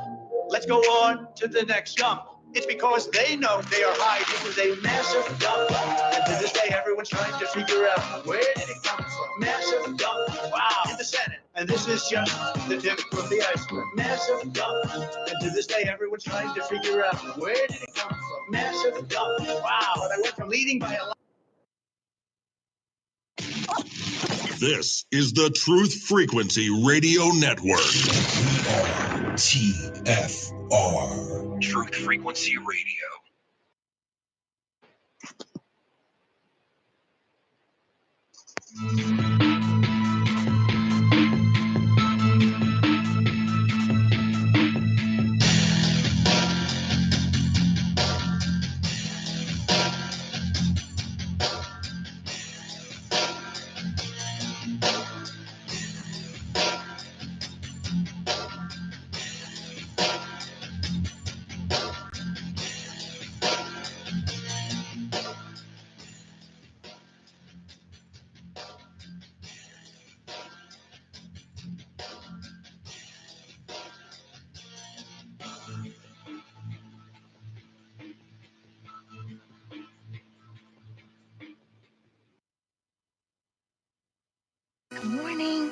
[SPEAKER 20] Let's go on to the next dump. It's because they know they are high. It was a massive dump. And to this day, everyone's trying to figure out where did it come from? Massive dump. Wow. In the Senate. And this is just the tip of the iceberg. Massive dump. And to this day, everyone's trying to figure out where did it come from? Massive dump. Wow. But I went from leading by a lot.
[SPEAKER 1] This is the Truth Frequency Radio Network. TFR.
[SPEAKER 15] Truth Frequency Radio.
[SPEAKER 21] Good morning.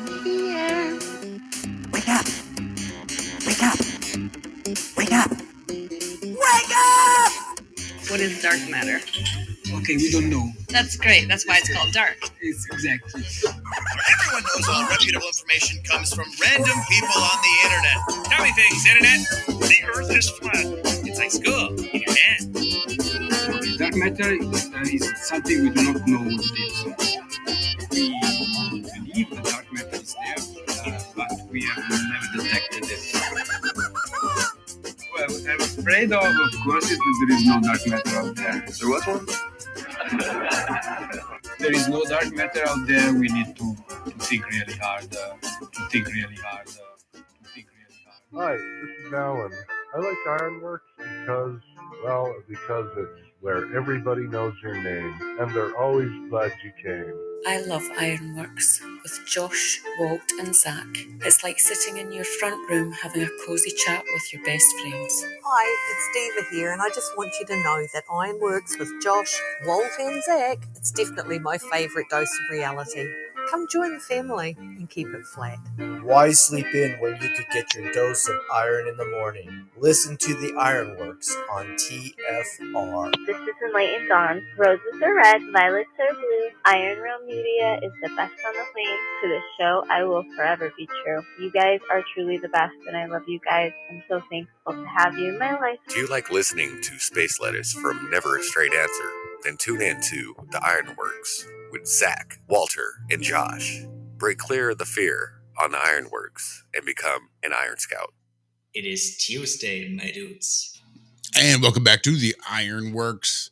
[SPEAKER 21] I'm here. Wake up. Wake up. Wake up. Wake up!
[SPEAKER 6] What is dark matter?
[SPEAKER 22] Okay, we don't know.
[SPEAKER 6] That's great. That's why it's called dark.
[SPEAKER 22] It's exactly.
[SPEAKER 23] Everyone knows all reputable information comes from random people on the internet. Tell me things, internet. The earth is flat. It's like school in your hand.
[SPEAKER 22] Okay, dark matter is something we do not know what it is. We believe that dark matter is there, but we have never detected it. Well, what I'm afraid of course, is that there is no dark matter out there. There was one? There is no dark matter out there. We need to think really hard.
[SPEAKER 5] Hi, this is Alan. I like Ironworx because it's where everybody knows your name, and they're always glad you came.
[SPEAKER 6] I love Ironworx with Josh, Walt, and Zach. It's like sitting in your front room having a cozy chat with your best friends.
[SPEAKER 7] Hi, it's Diva here, and I just want you to know that Ironworx with Josh, Walt, and Zach, it's definitely my favourite dose of reality. Come join the family and keep it flat.
[SPEAKER 8] Why sleep in when you could get your dose of iron in the morning? Listen to the Ironworx on TFR.
[SPEAKER 9] This is Enlightened Dawn. Roses are red, violets are blue. Iron Realm Media is the best on the planet. To the show, I will forever be true. You guys are truly the best, and I love you guys. I'm so thankful to have you in my life.
[SPEAKER 10] Do you like listening to space letters from Never a Straight Answer? Then tune in to the Ironworx with Zach, Walter, and Josh. Break clear of the fear on the Ironworx and become an Iron Scout.
[SPEAKER 24] It is Tuesday, my dudes.
[SPEAKER 2] And welcome back to the Ironworx.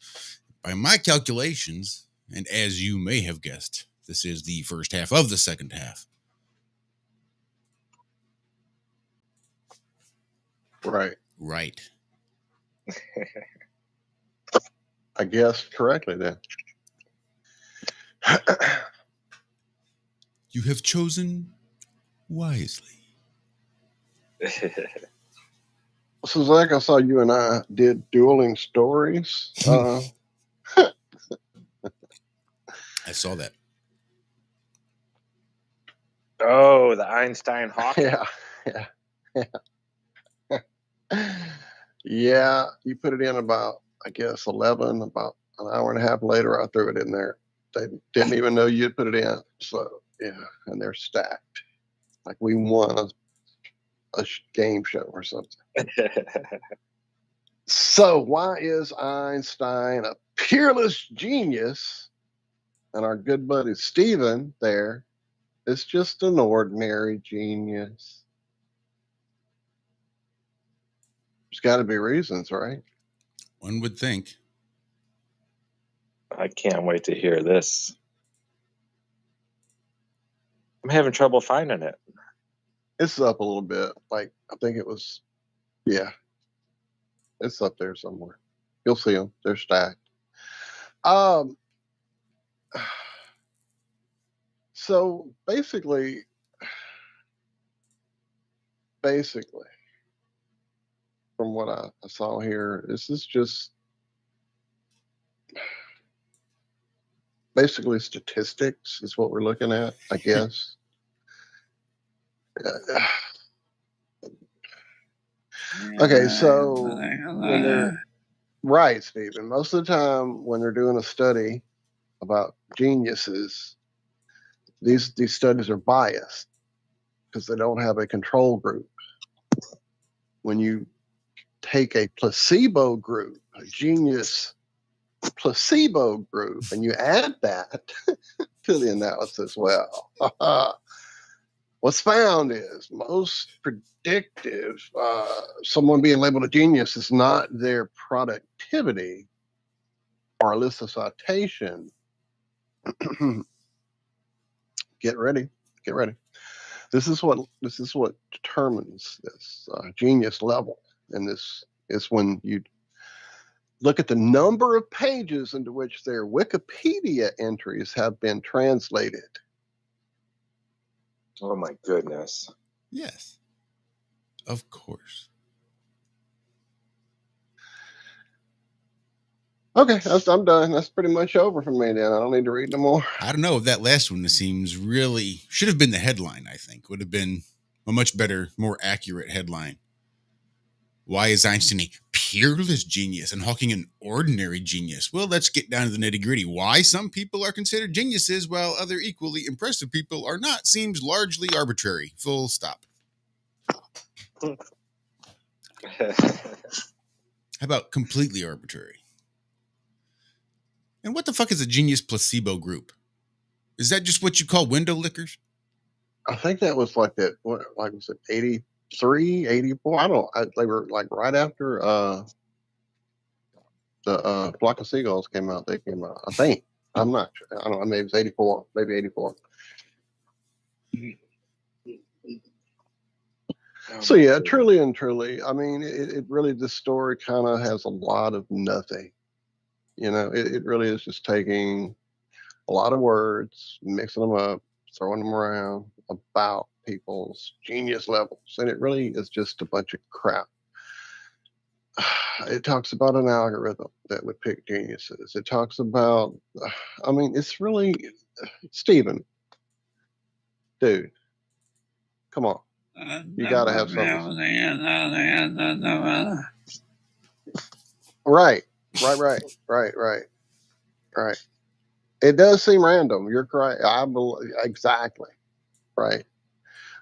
[SPEAKER 2] By my calculations, and as you may have guessed, this is the first half of the second half.
[SPEAKER 13] Right.
[SPEAKER 2] Right.
[SPEAKER 13] I guessed correctly then.
[SPEAKER 2] You have chosen wisely.
[SPEAKER 13] So, Zach, I saw you and I did dueling stories.
[SPEAKER 2] I saw that.
[SPEAKER 14] Oh, the Einstein Hawking.
[SPEAKER 13] Yeah, you put it in about, I guess, 11, about an hour and a half later, I threw it in there. They didn't even know you'd put it in. So, yeah, and they're stacked. Like we won a game show or something. So, why is Einstein a peerless genius? And our good buddy Steven there is just an ordinary genius. There's got to be reasons, right?
[SPEAKER 2] One would think.
[SPEAKER 14] I can't wait to hear this. I'm having trouble finding it.
[SPEAKER 13] It's up a little bit. Like, I think it was, yeah. It's up there somewhere. You'll see them. They're stacked. So basically basically, from what I saw here, this is just basically statistics is what we're looking at, I guess. Okay, so when they're right, Stephen, most of the time when they're doing a study about geniuses, these studies are biased because they don't have a control group. When you take a placebo group, a genius placebo group, and you add that to the analysis, well, what's found is most predictive, someone being labeled a genius is not their productivity or list of citation. Get ready. This is what determines this genius level, and this is when you look at the number of pages into which their Wikipedia entries have been translated.
[SPEAKER 14] Oh my goodness.
[SPEAKER 2] Yes. Of course.
[SPEAKER 13] Okay, I'm done. That's pretty much over for me then. I don't need to read no more.
[SPEAKER 2] I don't know. That last one seems really should have been the headline, I think. Would have been a much better, more accurate headline. Why is Einstein a peerless genius and Hawking an ordinary genius? Well, let's get down to the nitty-gritty. Why some people are considered geniuses while other equally impressive people are not seems largely arbitrary. Full stop. How about completely arbitrary? And what the fuck is a genius placebo group? Is that just what you call window lickers?
[SPEAKER 13] I think that was like that. What, like was it 83, 84? I don't. They were like right after the Flock of Seagulls came out. They came out. I think. I'm not sure. I don't know. Maybe it was 84. Maybe 84. So yeah, truly and truly. I mean, it really. This story kind of has a lot of nothing. You know, it really is just taking a lot of words, mixing them up, throwing them around about people's genius levels. And it really is just a bunch of crap. It talks about an algorithm that would pick geniuses. It talks about, I mean, it's really, Stephen, dude, come on. You got to have something. Right. It does seem random. You're correct. I believe exactly. Right.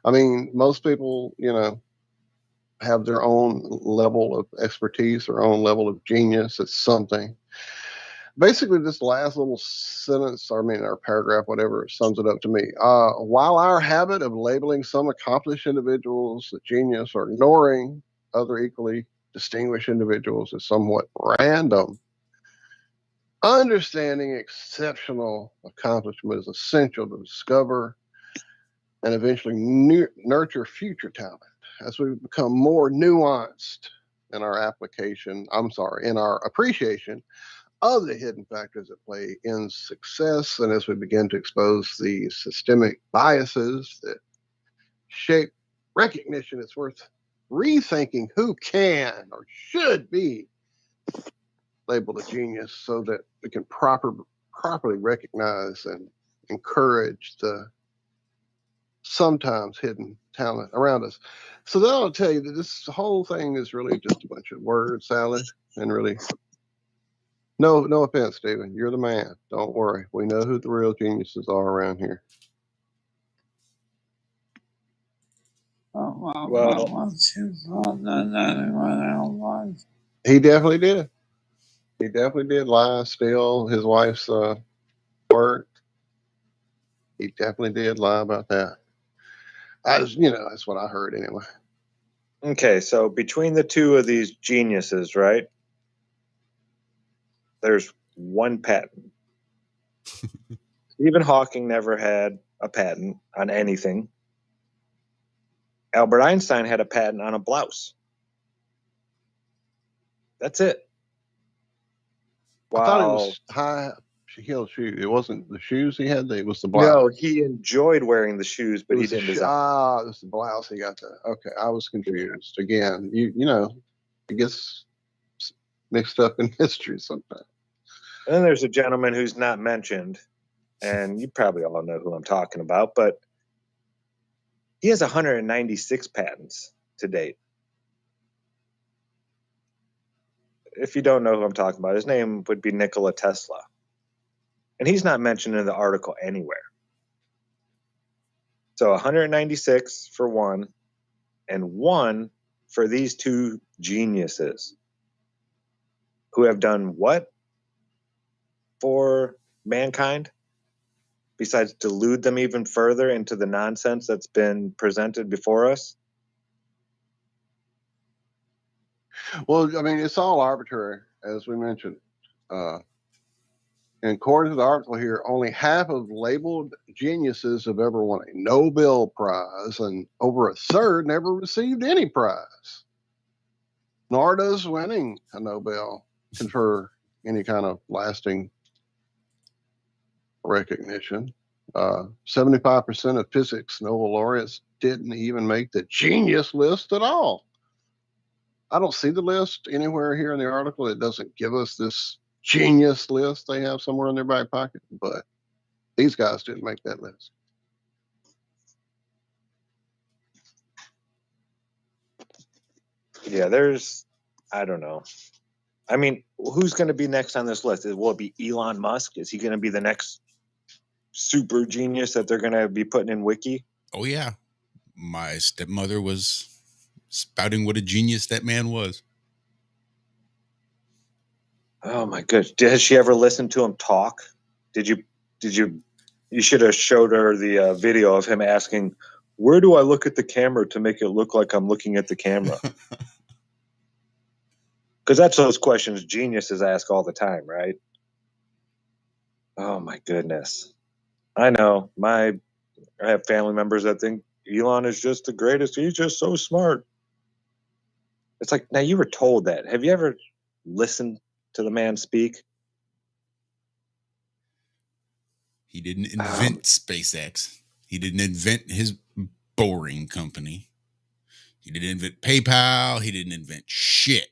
[SPEAKER 13] I mean, most people, you know, have their own level of expertise, their own level of genius at something. Basically, this last little sentence, or paragraph, whatever, sums it up to me. While our habit of labeling some accomplished individuals a genius or ignoring other equally distinguished individuals is somewhat random, understanding exceptional accomplishment is essential to discover and eventually nurture future talent as we become more nuanced in our in our appreciation of the hidden factors at play in success, and as we begin to expose the systemic biases that shape recognition, it's worth rethinking who can or should be labeled a genius so that we can properly recognize and encourage the sometimes hidden talent around us. So then I'll tell you that this whole thing is really just a bunch of word salad, and really, no offense, Stephen, you're the man. Don't worry, we know who the real geniuses are around here.
[SPEAKER 14] Well,
[SPEAKER 13] he definitely did. He definitely did lie, steal his wife's work. He definitely did lie about that. That's what I heard anyway.
[SPEAKER 14] Okay, so between the two of these geniuses, right? There's one patent. Stephen Hawking never had a patent on anything. Albert Einstein had a patent on a blouse. That's it.
[SPEAKER 13] I thought it was high heel shoe. It wasn't the shoes he had. It was the blouse.
[SPEAKER 19] No, he enjoyed wearing the shoes, but
[SPEAKER 13] It
[SPEAKER 19] he
[SPEAKER 13] was the
[SPEAKER 19] didn't design.
[SPEAKER 13] it was the blouse he got. Okay, I was confused again. You know, it gets mixed up in history sometimes.
[SPEAKER 19] And then there's a gentleman who's not mentioned, and you probably all know who I'm talking about, but he has 196 patents to date. If you don't know who I'm talking about, his name would be Nikola Tesla. And he's not mentioned in the article anywhere. So 196 for one, and one for these two geniuses who have done what for mankind besides delude them even further into the nonsense that's been presented before us?
[SPEAKER 13] Well, I mean, it's all arbitrary, as we mentioned. And according to the article here, only half of labeled geniuses have ever won a Nobel Prize, and over a third never received any prize. Nor does winning a Nobel confer any kind of lasting recognition. 75% of physics Nobel laureates didn't even make the genius list at all. I don't see the list anywhere here in the article. It doesn't give us this genius list they have somewhere in their back pocket, but these guys didn't make that list.
[SPEAKER 19] Yeah, I don't know. I mean, who's going to be next on this list? Will it be Elon Musk? Is he going to be the next super genius that they're going to be putting in Wiki?
[SPEAKER 2] Oh, yeah. My stepmother was spouting what a genius that man was.
[SPEAKER 19] Oh my goodness. Has she ever listened to him talk? You should have showed her the video of him asking, where do I look at the camera to make it look like I'm looking at the camera? Because that's those questions geniuses ask all the time, right? Oh my goodness. I know. I have family members that think Elon is just the greatest. He's just so smart. It's like, now you were told that. Have you ever listened to the man speak?
[SPEAKER 2] He didn't invent SpaceX. He didn't invent his boring company. He didn't invent PayPal. He didn't invent shit.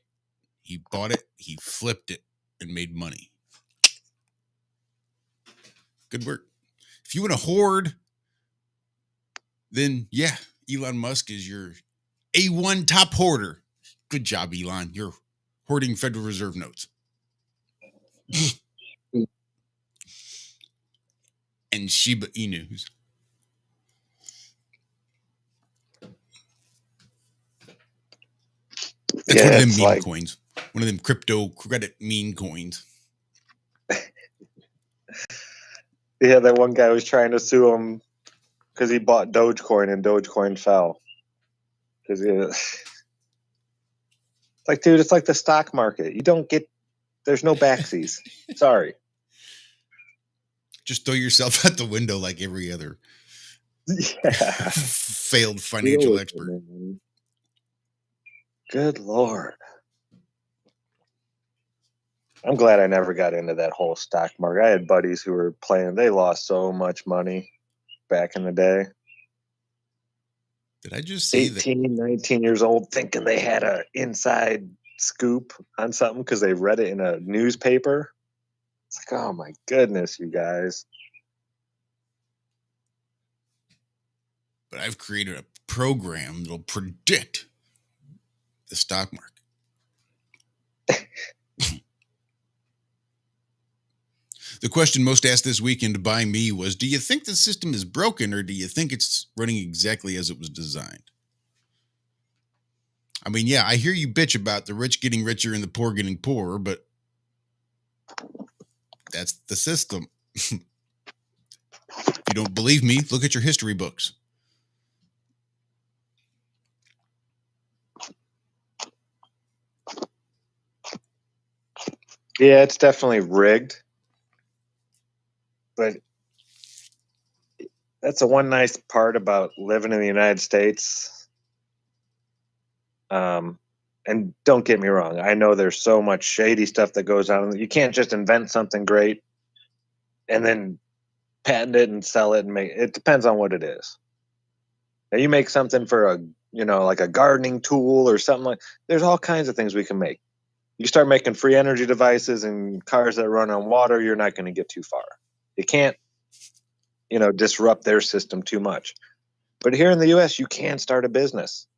[SPEAKER 2] He bought it, he flipped it, and made money. Good work. If you want to hoard, then yeah, Elon Musk is your A1 top hoarder. Good job, Elon. You're hoarding Federal Reserve notes. And Shiba Inus. That's one of them meme coins. One of them crypto credit meme coins.
[SPEAKER 19] Yeah, that one guy was trying to sue him because he bought Dogecoin and Dogecoin fell. It's like, dude, it's like the stock market. There's no backsies. Sorry.
[SPEAKER 2] Just throw yourself out the window like every other failed financial expert.
[SPEAKER 19] Good Lord. I'm glad I never got into that whole stock market. I had buddies who were playing. They lost so much money back in the day.
[SPEAKER 2] Did I just see
[SPEAKER 19] 18, 19 years old thinking they had an inside scoop on something because they read it in a newspaper? It's like, oh my goodness, you guys.
[SPEAKER 2] But I've created a program that'll predict the stock market. The question most asked this weekend by me was, do you think the system is broken or do you think it's running exactly as it was designed? I mean, yeah, I hear you bitch about the rich getting richer and the poor getting poorer, but that's the system. If you don't believe me, look at your history books.
[SPEAKER 19] Yeah, it's definitely rigged. But that's the one nice part about living in the United States. And don't get me wrong, I know there's so much shady stuff that goes on. You can't just invent something great and then patent it and sell it and make it. Depends on what it is. Now you make something for a, like a gardening tool or something like, there's all kinds of things we can make. You start making free energy devices and cars that run on water, you're not going to get too far. You can't, disrupt their system too much. But here in the US, you can start a business.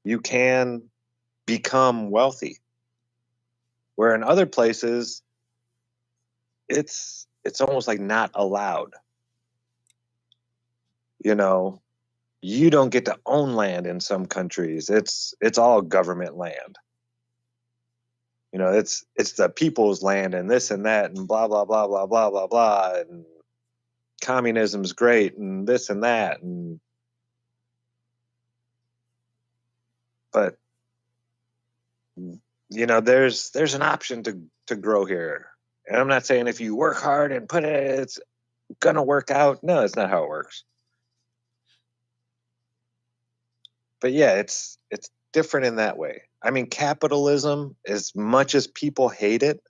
[SPEAKER 19] You can become wealthy. Where in other places, it's almost like not allowed. You don't get to own land in some countries. It's all government land. It's the people's land and this and that and blah blah blah blah blah blah blah, and communism's great and this and that, but there's an option to grow here. And I'm not saying if you work hard and put it, it's gonna work out. No, it's not how it works. But yeah, it's different in that way. I mean, capitalism, as much as people hate it,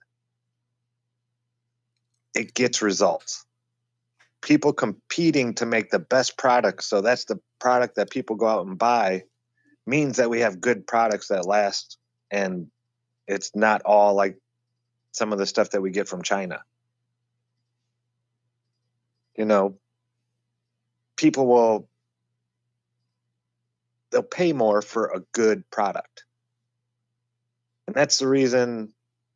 [SPEAKER 19] it gets results. People competing to make the best product, so that's the product that people go out and buy, means that we have good products that last, and it's not all like some of the stuff that we get from China. People they'll pay more for a good product. And that's the reason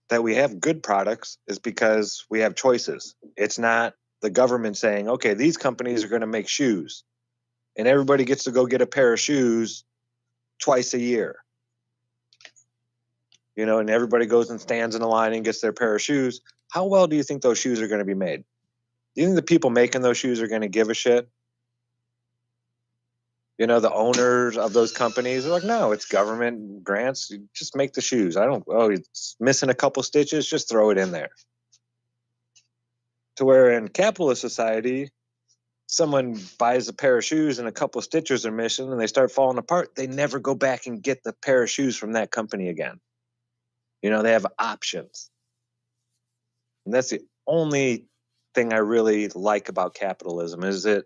[SPEAKER 19] that we have good products, is because we have choices. It's not the government saying, okay, these companies are going to make shoes and everybody gets to go get a pair of shoes twice a year. And everybody goes and stands in a line and gets their pair of shoes. How well do you think those shoes are going to be made? Do you think the people making those shoes are going to give a shit? The owners of those companies are like, no, it's government grants. You just make the shoes. It's missing a couple stitches. Just throw it in there. To where in capitalist society, someone buys a pair of shoes and a couple of stitches are missing and they start falling apart. They never go back and get the pair of shoes from that company again. They have options. And that's the only thing I really like about capitalism, is it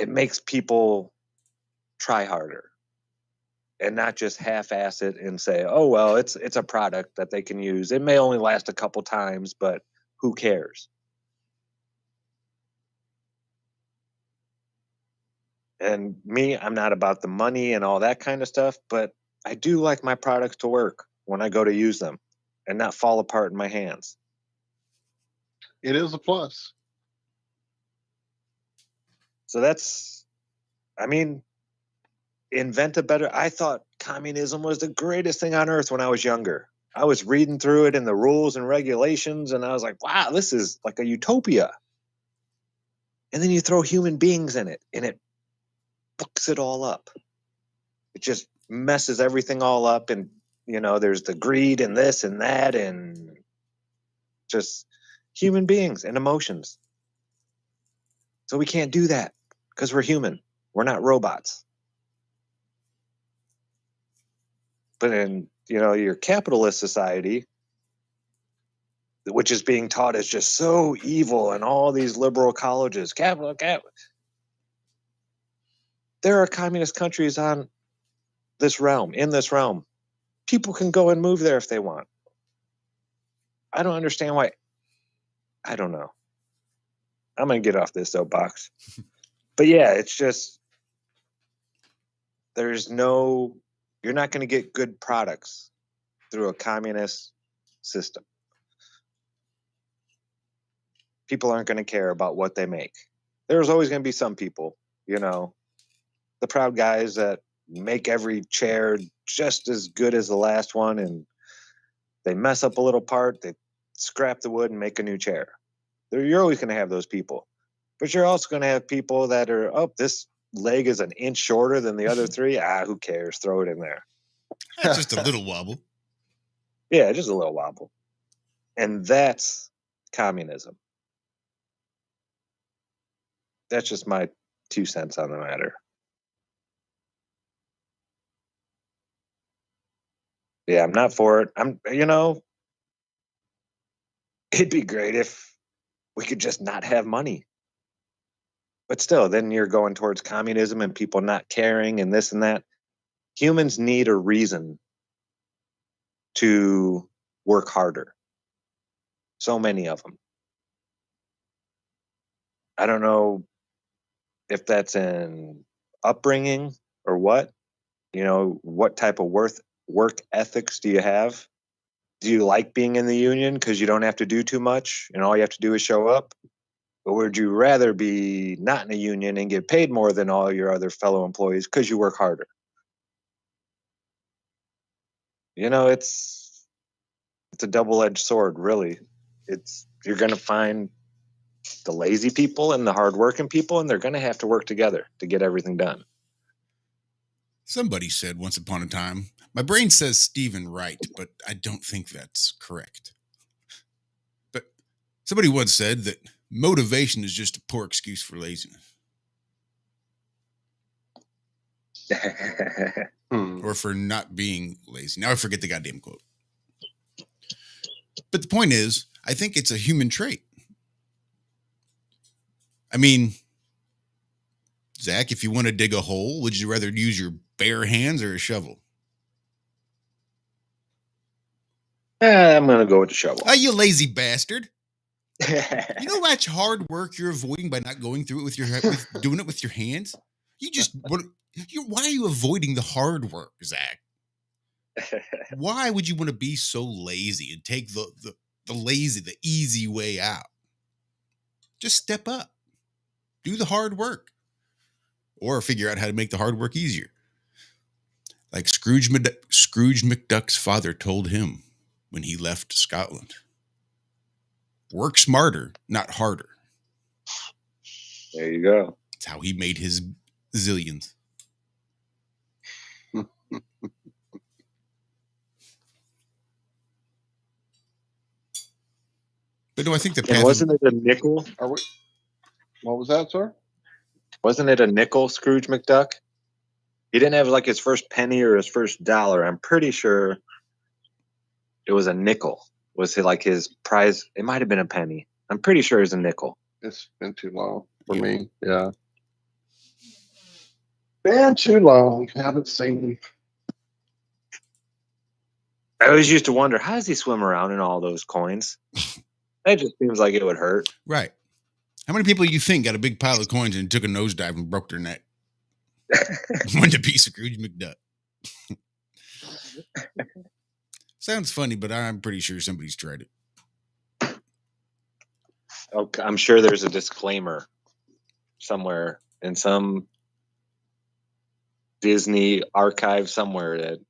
[SPEAKER 19] makes people try harder and not just half-ass it and say, oh, well, it's a product that they can use. It may only last a couple times, but who cares? And me, I'm not about the money and all that kind of stuff, but I do like my products to work when I go to use them and not fall apart in my hands.
[SPEAKER 13] It is a plus.
[SPEAKER 19] So invent a better. I thought communism was the greatest thing on earth when I was younger. I was reading through it and the rules and regulations, and I was like, wow, this is like a utopia. And then you throw human beings in it, and it fucks it all up. It just messes everything all up, and there's the greed and this and that, and just human beings and emotions. So we can't do that because we're human. We're not robots. But in your capitalist society, which is being taught as just so evil, and all these liberal colleges, capital. There are communist countries in this realm. People can go and move there if they want. I don't understand why. I don't know. I'm going to get off this soapbox. But yeah, it's just, you're not going to get good products through a communist system. People aren't going to care about what they make. There's always going to be some people, the proud guys that make every chair just as good as the last one, and they mess up a little part, they scrap the wood and make a new chair. You're always going to have those people. But you're also going to have people that are, this leg is an inch shorter than the other three. Who cares? Throw it in there.
[SPEAKER 2] That's just a little wobble.
[SPEAKER 19] Yeah, just a little wobble. And that's communism. That's just my 2 cents on the matter. Yeah, I'm not for it. It'd be great if we could just not have money. But still, then you're going towards communism and people not caring and this and that. Humans need a reason to work harder. So many of them. I don't know if that's in upbringing or what. You know, what type of work ethics do you have? Do you like being in the union because you don't have to do too much and all you have to do is show up? Or would you rather be not in a union and get paid more than all your other fellow employees because you work harder? You know, it's a double-edged sword, really. You're going to find the lazy people and the hardworking people, and they're going to have to work together to get everything done.
[SPEAKER 2] Somebody said once upon a time, my brain says Stephen Wright, but I don't think that's correct. But somebody once said that motivation is just a poor excuse for laziness. Or for not being lazy. Now I forget the goddamn quote. But the point is, I think it's a human trait. I mean, Zach, if you want to dig a hole, would you rather use your bare hands or a shovel?
[SPEAKER 19] I'm going to go with the shovel.
[SPEAKER 2] Oh, you lazy bastard. You know how much hard work you're avoiding by not going through it with doing it with your hands? Why are you avoiding the hard work, Zach? Why would you want to be so lazy and take the easy way out? Just step up. Do the hard work. Or figure out how to make the hard work easier. Like Scrooge McDuck's father told him when he left Scotland. Work smarter, not harder.
[SPEAKER 19] There you go.
[SPEAKER 2] That's how he made his zillions. But no, I think the path.
[SPEAKER 19] Wasn't it a nickel?
[SPEAKER 13] What was that, sir?
[SPEAKER 19] Wasn't it a nickel, Scrooge McDuck? He didn't have like his first penny or his first dollar. I'm pretty sure it was a nickel. Was it like his prize? It might have been a penny. I'm pretty sure it was a nickel.
[SPEAKER 13] It's been too long for me. Yeah. Been too long. Haven't seen.
[SPEAKER 19] I always used to wonder, how does he swim around in all those coins? That just seems like it would hurt.
[SPEAKER 2] Right. How many people you think got a big pile of coins and took a nosedive and broke their neck? Wanted to be Scrooge McDuck. Sounds funny, but I'm pretty sure somebody's tried it.
[SPEAKER 19] Okay, I'm sure there's a disclaimer somewhere in some Disney archive somewhere that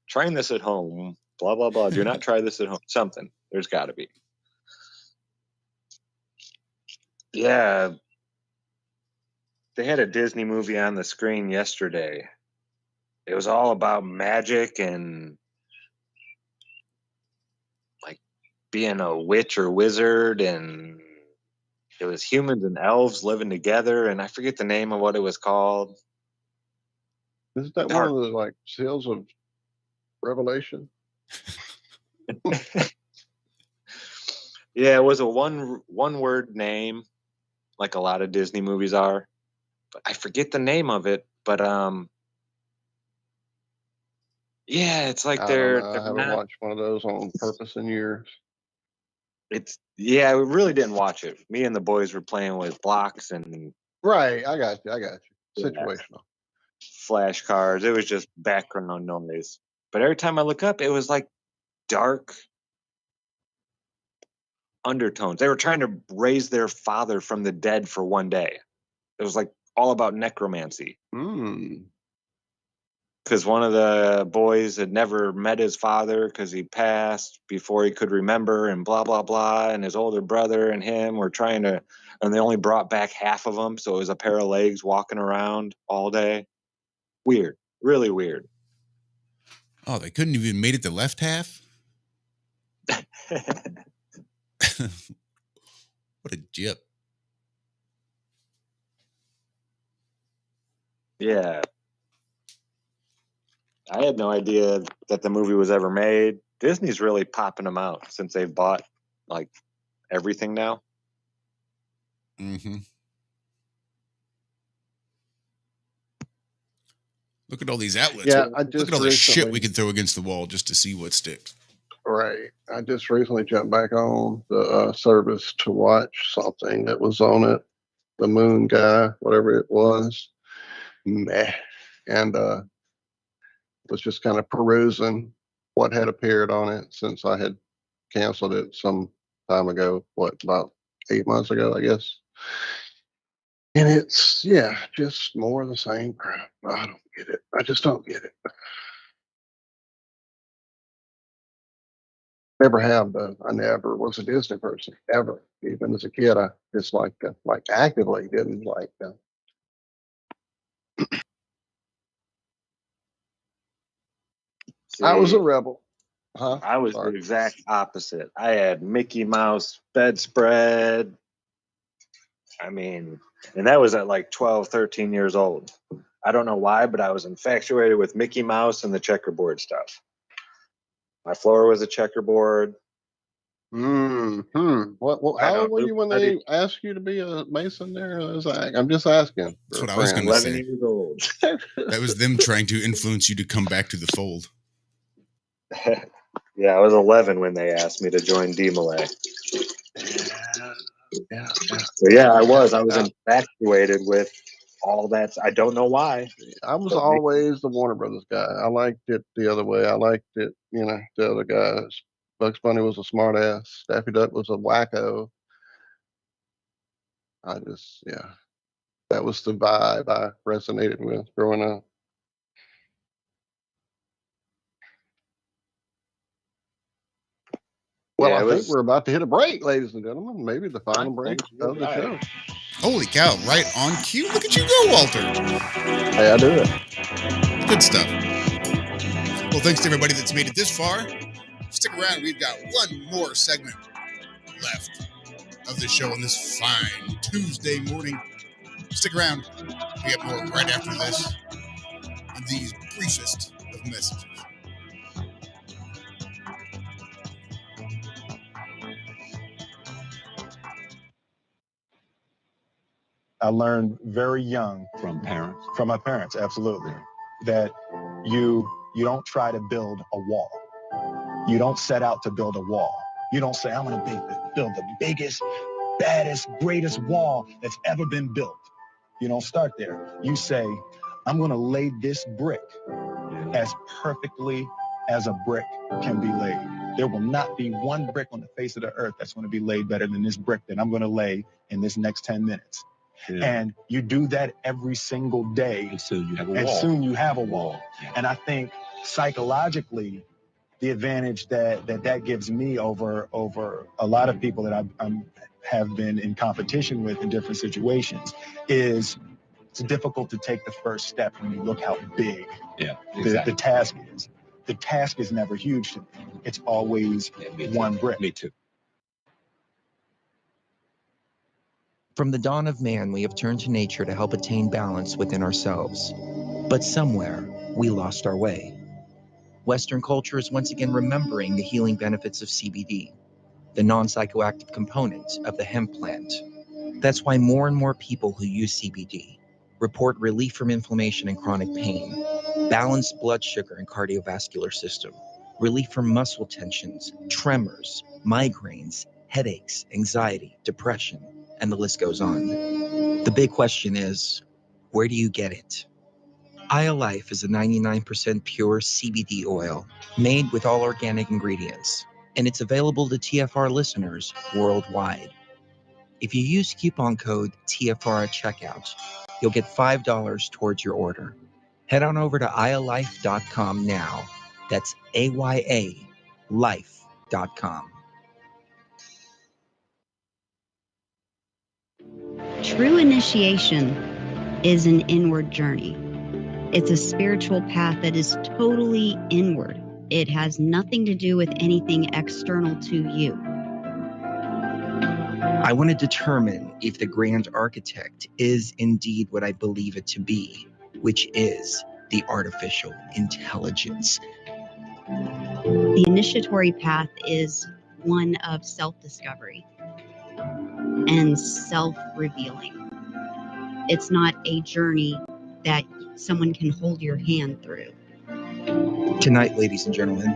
[SPEAKER 19] trying this at home, blah, blah, blah. Do not try this at home. Something. There's got to be. Yeah. They had a Disney movie on the screen yesterday. It was all about magic and like being a witch or wizard, and it was humans and elves living together, and I forget the name of what it was called.
[SPEAKER 13] Isn't that one of the like Seals of Revelation?
[SPEAKER 19] Yeah, it was a one word name, like a lot of Disney movies are. But I forget the name of it. But yeah, it's like
[SPEAKER 13] I haven't watched one of those on purpose in years.
[SPEAKER 19] We really didn't watch it. Me and the boys were playing with blocks and
[SPEAKER 13] right. I got you. Situational.
[SPEAKER 19] Flashcards. It was just background noise. But every time I look up, it was like dark undertones. They were trying to raise their father from the dead for one day. It was like all about necromancy. Because one of the boys had never met his father because he passed before he could remember, and blah, blah, blah. And his older brother and him were trying to, and they only brought back half of them. So it was a pair of legs walking around all day. Weird. Really weird.
[SPEAKER 2] Oh, they couldn't even made it the left half? What a jip.
[SPEAKER 19] Yeah. I had no idea that the movie was ever made. Disney's really popping them out since they've bought like everything now.
[SPEAKER 2] Mm-hmm. Look at all these outlets.
[SPEAKER 13] Yeah, I
[SPEAKER 2] Look
[SPEAKER 13] just
[SPEAKER 2] at all the shit we
[SPEAKER 13] recently,
[SPEAKER 2] can throw against the wall just to see what sticks.
[SPEAKER 13] right. I just recently jumped back on the service to watch something that was on it. The Moon Guy, whatever it was. Meh. And was just kind of perusing what had appeared on it since I had canceled it some time ago. What, about 8 months ago, I guess. And it's, yeah, just more of the same crap. I don't get it. I just don't get it. Never have, though. I never was a Disney person, ever. Even as a kid, I just like actively didn't like. I was a
[SPEAKER 14] See,
[SPEAKER 13] rebel. Huh?
[SPEAKER 14] I was
[SPEAKER 13] Sorry.
[SPEAKER 14] the exact opposite. I had Mickey Mouse bedspread. I mean, and that was at like 12, 13 years old. I don't know why, but I was infatuated with Mickey Mouse and the checkerboard stuff. My floor was a checkerboard.
[SPEAKER 13] Hmm. What?
[SPEAKER 14] I
[SPEAKER 13] How
[SPEAKER 14] know.
[SPEAKER 13] old were you when they asked you to be a Mason? There, I'm just asking.
[SPEAKER 2] That's what I was going to
[SPEAKER 14] 11
[SPEAKER 2] say.
[SPEAKER 14] years old.
[SPEAKER 2] That was them trying to influence you to come back to the fold.
[SPEAKER 14] Yeah, I was 11 when they asked me to join DMLA.
[SPEAKER 13] Yeah.
[SPEAKER 14] So yeah, I was infatuated with all that. I don't know why.
[SPEAKER 13] I was
[SPEAKER 14] but
[SPEAKER 13] always the Warner Brothers guy. I liked it the other way. I liked it, the other guys. Bugs Bunny was a smart ass. Daffy Duck was a wacko. That was the vibe I resonated with growing up. Well,
[SPEAKER 14] Yeah,
[SPEAKER 13] I
[SPEAKER 14] it
[SPEAKER 13] think
[SPEAKER 14] was.
[SPEAKER 13] we're about to hit a break, ladies and gentlemen. Maybe the final break of the show.
[SPEAKER 2] Holy cow, right on cue. Look at you go, Walter.
[SPEAKER 13] Hey, I do it.
[SPEAKER 2] Good stuff. Well, thanks to everybody that's made it this far. Stick around. We've got one more segment left of the show on this fine Tuesday morning. Stick around. We have more right after this and these briefest of messages.
[SPEAKER 3] I learned very young from my parents, absolutely, that you don't try to build a wall. You don't set out to build a wall. You don't say, I'm going to build the biggest, baddest, greatest wall that's ever been built. You don't start there. You say, I'm going to lay this brick as perfectly as a brick can be laid. There will not be one brick on the face of the earth that's going to be laid better than this brick that I'm going to lay in this next 10 minutes. Yeah. And you do that every single day. And soon you have a wall. Yeah. And I think psychologically, the advantage that gives me over a lot of people that I have been in competition with in different situations is it's difficult to take the first step when you look how big the task is. The task is never huge to me. It's always one brick. Me too.
[SPEAKER 15] From the dawn of man, we have turned to nature to help attain balance within ourselves. But somewhere, we lost our way. Western culture is once again remembering the healing benefits of CBD, the non-psychoactive component of the hemp plant. That's why more and more people who use CBD report relief from inflammation and chronic pain, balanced blood sugar and cardiovascular system, relief from muscle tensions, tremors, migraines, headaches, anxiety, depression, and the list goes on. The big question is, where do you get it? iLife is a 99% pure CBD oil made with all organic ingredients, and it's available to TFR listeners worldwide. If you use coupon code TFR at checkout, you'll get $5 towards your order. Head on over to ialife.com now. That's AYA life.com.
[SPEAKER 4] True initiation is an inward journey. It's a spiritual path that is totally inward. It has nothing to do with anything external to you.
[SPEAKER 15] I want to determine if the grand architect is indeed what I believe it to be, which is the artificial intelligence.
[SPEAKER 4] The initiatory path is one of self-discovery. and self-revealing. It's not a journey that someone can hold your hand through.
[SPEAKER 15] Tonight, ladies and gentlemen,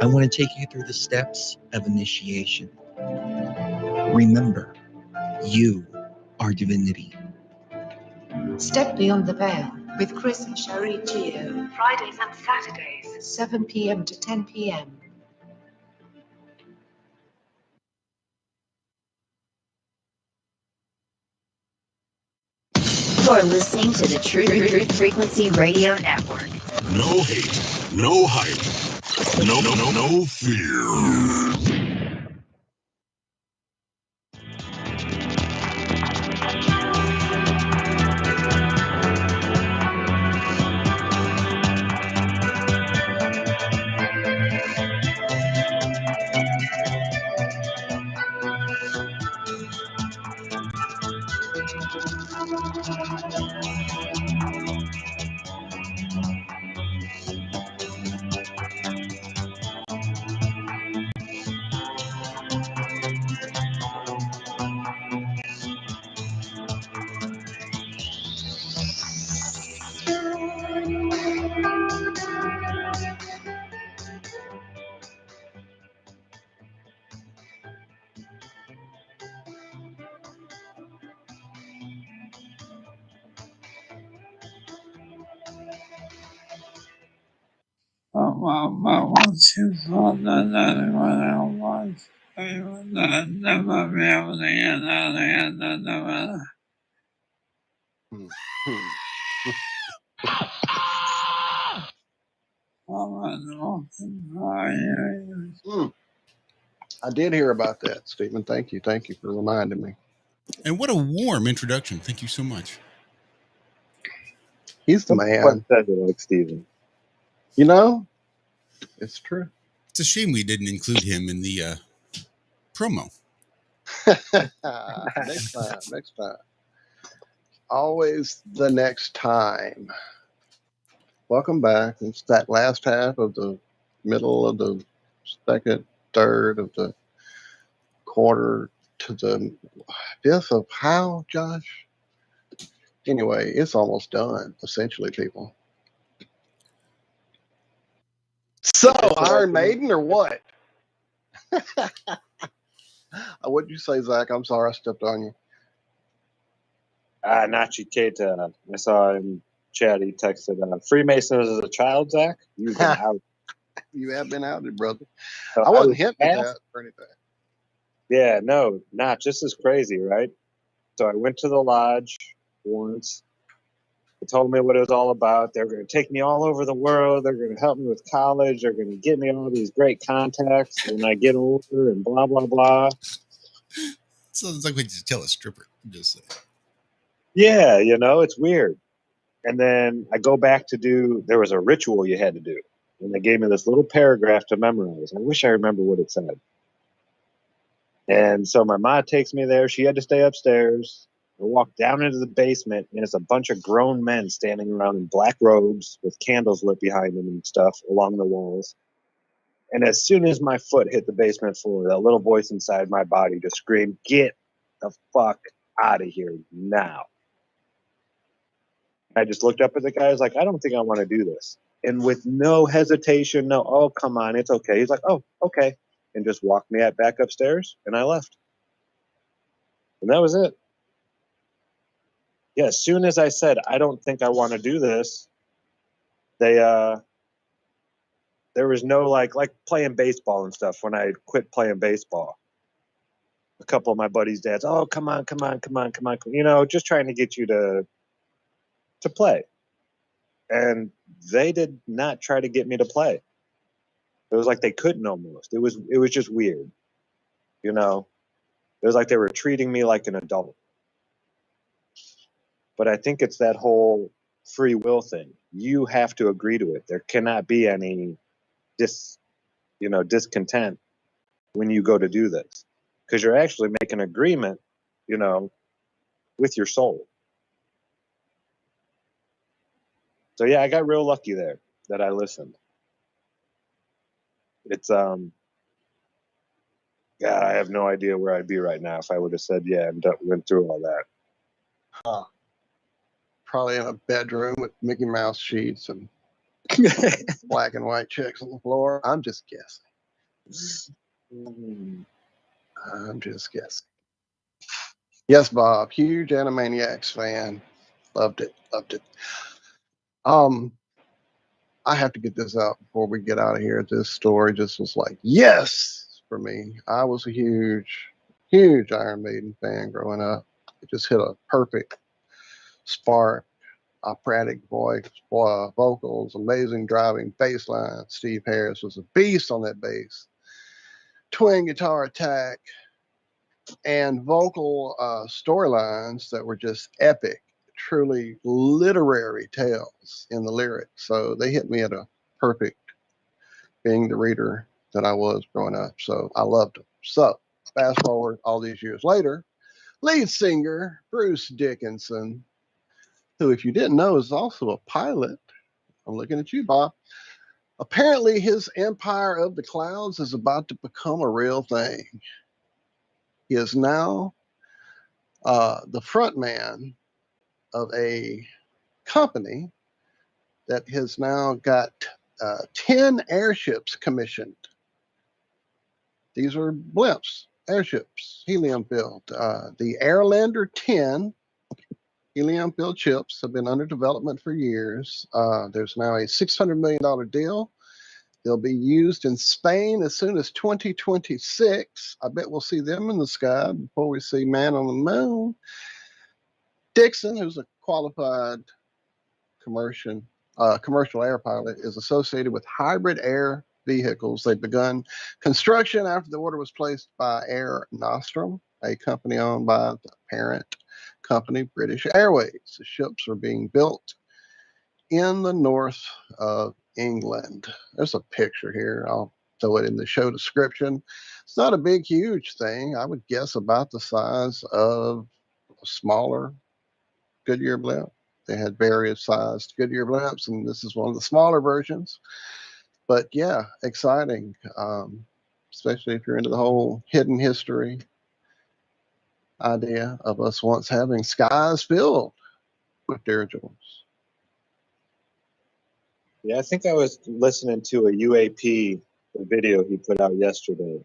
[SPEAKER 15] I want to take you through the steps of initiation. Remember, you are divinity.
[SPEAKER 11] Step Beyond the Veil with Chris and Sherry Gio. Fridays and Saturdays, 7 p.m. to 10 p.m.
[SPEAKER 4] You're listening to the Truth Frequency Radio Network.
[SPEAKER 1] No hate, no hype, no fear.
[SPEAKER 13] I did hear about that, Stephen. Thank you. Thank you for reminding me.
[SPEAKER 2] And what a warm introduction. Thank you so much.
[SPEAKER 13] He's the man.
[SPEAKER 18] Says it like Stephen.
[SPEAKER 13] You know, it's true.
[SPEAKER 2] It's a shame we didn't include him in the promo.
[SPEAKER 13] Next time. Always the next time. Welcome back. It's that last half of the middle of the second third of the quarter to the fifth of how, Josh? Anyway, it's almost done, essentially, people. So, Iron Maiden or what? What'd you say, Zach? I'm sorry I stepped on you.
[SPEAKER 18] Nachi Keita. I saw him chat. He texted, Freemasons as a child, Zach? You've been out.
[SPEAKER 13] You have been outed, brother.
[SPEAKER 18] So
[SPEAKER 13] I wasn't
[SPEAKER 18] was
[SPEAKER 13] hinting at that or anything.
[SPEAKER 18] Yeah, no, not just as crazy, right? So I went to the lodge once. They told me what it was all about. They're going to take me all over the world. They're going to help me with college. They're going to get me all these great contacts when I get older and blah, blah, blah.
[SPEAKER 2] So it's like we just tell a stripper. Just
[SPEAKER 18] Yeah, it's weird. And then I go back to there was a ritual you had to do. And they gave me this little paragraph to memorize. I wish I remember what it said. And so my mom takes me there. She had to stay upstairs. I walk down into the basement, and it's a bunch of grown men standing around in black robes with candles lit behind them and stuff along the walls. And as soon as my foot hit the basement floor, that little voice inside my body just screamed, "Get the fuck out of here now." I just looked up at the guy. I was like, "I don't think I want to do this." And with no hesitation, oh, come on, it's okay. He's like, "Oh, okay." And just walked me back upstairs, and I left. And that was it. Yeah, as soon as I said, I don't think I want to do this, there was no like playing baseball and stuff. When I quit playing baseball, a couple of my buddies' dads, "Oh, come on. Just trying to get you to play." And they did not try to get me to play. It was like they couldn't almost. It was just weird. It was like they were treating me like an adult. But I think it's that whole free will thing. You have to agree to it. There cannot be any discontent when you go to do this, because you're actually making an agreement, with your soul. So yeah, I got real lucky there that I listened. It's
[SPEAKER 19] God, I have no idea where I'd be right now if I would have said yeah and went through all that.
[SPEAKER 13] Huh. Probably in a bedroom with Mickey Mouse sheets and black and white checks on the floor. I'm just guessing. I'm just guessing. Yes, Bob, huge Animaniacs fan. Loved it. I have to get this out before we get out of here. This story just was like, yes, for me. I was a huge Iron Maiden fan growing up. It just hit a perfect spark. Operatic voice, vocals, amazing driving bass line. Steve Harris was a beast on that bass. Twin guitar attack and vocal storylines that were just epic, truly literary tales in the lyrics. So they hit me at a perfect, being the reader that I was growing up. So I loved them. So fast forward all these years later, lead singer Bruce Dickinson, who, if you didn't know, is also a pilot. I'm looking at you, Bob. Apparently, his empire of the clouds is about to become a real thing. He is now the front man of a company that has now got 10 airships commissioned. These are blimps, airships, helium-filled. The Airlander 10 helium-filled ships have been under development for years. There's now a $600 million deal. They'll be used in Spain as soon as 2026. I bet we'll see them in the sky before we see man on the moon. Dixon, who's a qualified commercial air pilot, is associated with hybrid air vehicles. They've begun construction after the order was placed by Air Nostrum, a company owned by the parent company, British Airways. The ships are being built in the north of England. There's a picture here. I'll throw it in the show description. It's not a big, huge thing. I would guess about the size of a smaller Goodyear blimp. They had various sized Goodyear blimps, and this is one of the smaller versions. But yeah, exciting, especially if you're into the whole hidden history idea of us once having skies filled with dirigibles.
[SPEAKER 19] Yeah, I think I was listening to a UAP video he put out yesterday.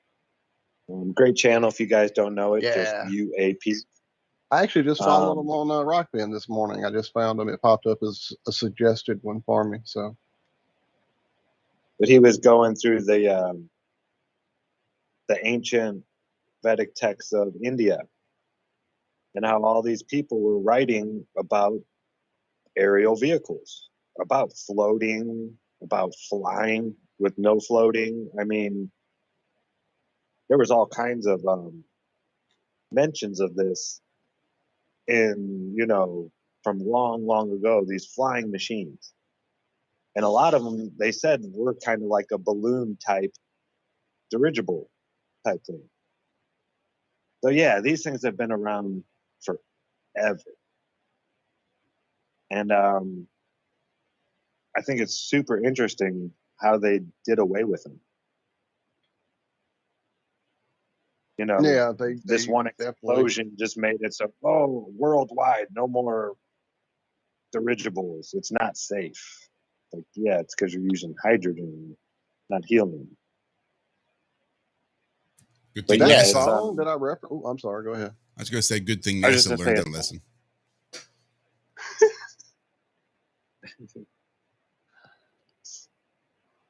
[SPEAKER 19] Great channel if you guys don't know it.
[SPEAKER 13] Yeah.
[SPEAKER 19] Just UAP.
[SPEAKER 13] I actually just followed them on Rockbend this morning. I just found them. It popped up as a suggested one for me. So,
[SPEAKER 19] but he was going through the ancient Vedic texts of India and how all these people were writing about aerial vehicles, about floating, about flying with no floating. I mean, there was all kinds of mentions of this in, from long, long ago, these flying machines. And a lot of them, they said, were kind of like a balloon type dirigible type thing. So yeah, these things have been around forever. And I think it's super interesting how they did away with them.
[SPEAKER 13] yeah,
[SPEAKER 19] this one explosion just made it so, worldwide, no more dirigibles. It's not safe. Like, yeah, it's because you're using hydrogen, not helium.
[SPEAKER 2] Good
[SPEAKER 13] But
[SPEAKER 2] thing
[SPEAKER 13] that
[SPEAKER 2] NASA.
[SPEAKER 13] song that I referenced. Oh, I'm sorry. Go ahead.
[SPEAKER 2] I was going to say, good thing
[SPEAKER 19] I was
[SPEAKER 2] NASA
[SPEAKER 19] just
[SPEAKER 2] learned
[SPEAKER 19] gonna
[SPEAKER 2] that lesson.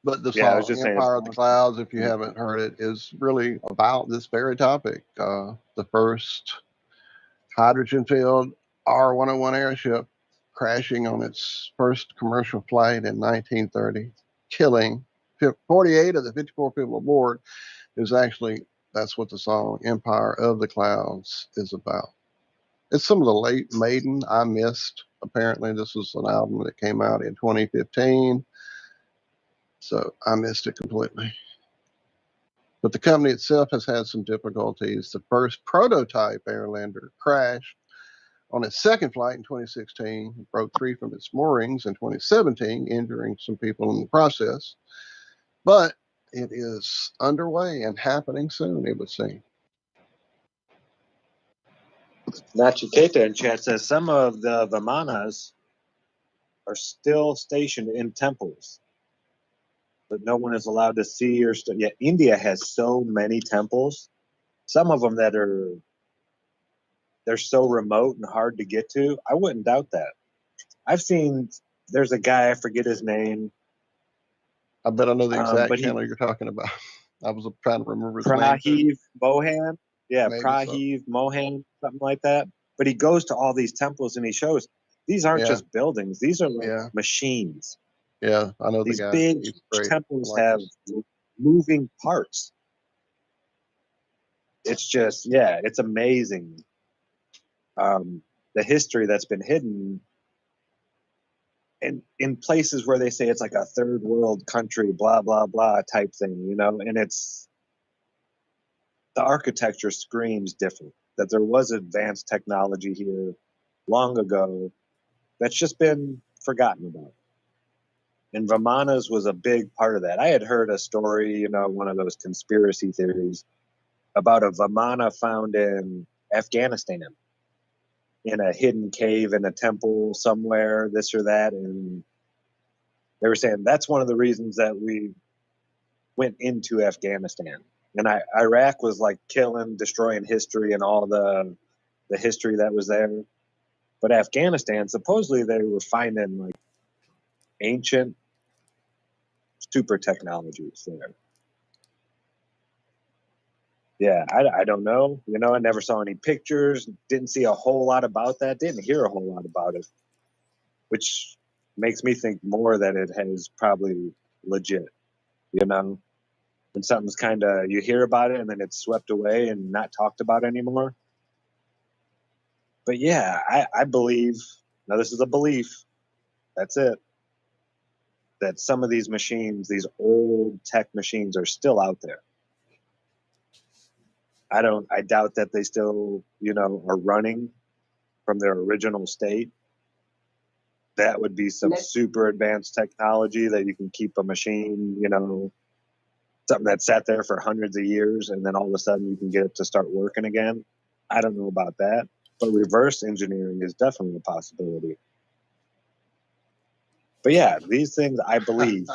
[SPEAKER 13] But the
[SPEAKER 19] Yeah, I was
[SPEAKER 13] song
[SPEAKER 19] just saying.
[SPEAKER 13] Empire of the Clouds, if you haven't heard it, is really about this very topic. The first hydrogen-filled R-101 airship crashing on its first commercial flight in 1930, killing 48 of the 54 people aboard. That's what the song Empire of the Clouds is about. It's some of the late Maiden I missed. Apparently, this was an album that came out in 2015. So I missed it completely. But the company itself has had some difficulties. The first prototype Airlander crashed on its second flight in 2016. It broke free from its moorings in 2017, injuring some people in the process. But it is underway and happening soon, it would seem.
[SPEAKER 19] Nachiketa in chat says some of the Vimanas are still stationed in temples, but no one is allowed to see or yeah, India has so many temples. Some of them that they're so remote and hard to get to. I wouldn't doubt that. I've seen there's a guy, I forget his name.
[SPEAKER 13] I bet I know the exact
[SPEAKER 19] but
[SPEAKER 13] channel you're talking about. I was trying to remember his name.
[SPEAKER 19] Prahiv Mohan. Yeah,
[SPEAKER 13] Maybe
[SPEAKER 19] Prahiv Mohan, something like that. But he goes to all these temples and he shows these aren't just buildings. These are like machines.
[SPEAKER 13] Yeah, I know
[SPEAKER 19] These
[SPEAKER 13] the guy.
[SPEAKER 19] big
[SPEAKER 13] He's great.
[SPEAKER 19] temples
[SPEAKER 13] I like
[SPEAKER 19] have moving parts. It's just, yeah, it's amazing. The history that's been hidden in places where they say it's like a third world country, blah, blah, blah type thing, you know, and it's, the architecture screams different, that there was advanced technology here long ago that's just been forgotten about. And Vimanas was a big part of that. I had heard a story, you know, one of those conspiracy theories about a Vimana found in Afghanistan in a hidden cave in a temple somewhere, this or that. And they were saying that's one of the reasons that we went into Afghanistan. And Iraq was like killing, destroying history and all the history that was there. But Afghanistan, supposedly they were finding like ancient super technologies there. Yeah, I don't know. You know, I never saw any pictures, didn't see a whole lot about that, didn't hear a whole lot about it, which makes me think more that it is probably legit, you know? And something's kind of, you hear about it and then it's swept away and not talked about anymore. But yeah, I believe, now this is a belief, that's it, that some of these machines, these old tech machines are still out there. I doubt that they still, you know, are running from their original state. That would be some super advanced technology that you can keep a machine, you know, something that sat there for hundreds of years and then all of a sudden you can get it to start working again. I don't know about that, but reverse engineering is definitely a possibility. But yeah, these things I believe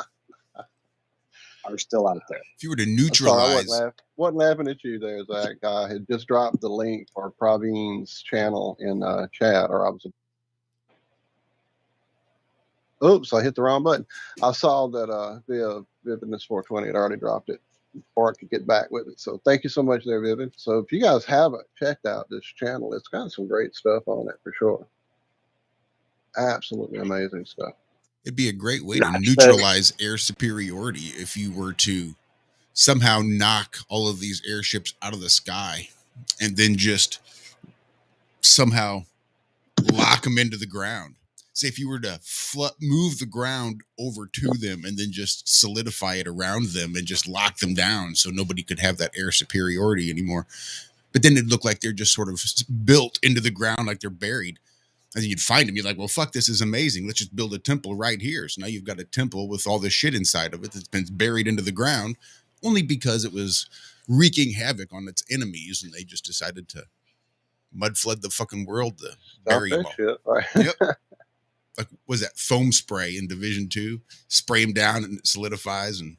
[SPEAKER 19] are still out there.
[SPEAKER 2] If you were to
[SPEAKER 13] neutralize,
[SPEAKER 2] neutralize,
[SPEAKER 13] wasn't laughing at you there, Zach. I had just dropped the link for Praveen's channel in chat, or I was. Oops, I hit the wrong button. I saw that via Vividness 420 had already dropped it before I could get back with it. So thank you so much there, Vivid. So if you guys haven't checked out this channel, it's got some great stuff on it for sure. Absolutely amazing stuff.
[SPEAKER 2] it'd be a great way to neutralize air superiority if you were to somehow knock all of these airships out of the sky and then just somehow lock them into the ground. Say if you were to move the ground over to them and then just solidify it around them and just lock them down so nobody could have that air superiority anymore. But then it'd look like they're just sort of built into the ground, like they're buried. And then you'd find them. You're like, well, fuck, this is amazing. Let's just build a temple right here. So now you've got a temple with all this shit inside of it that's been buried into the ground only because it was wreaking havoc on its enemies. And they just decided to mud flood the fucking world to bury them all.
[SPEAKER 13] Shit, right?
[SPEAKER 2] Yep. Like, was that foam spray in Division 2? Spray them down and it solidifies and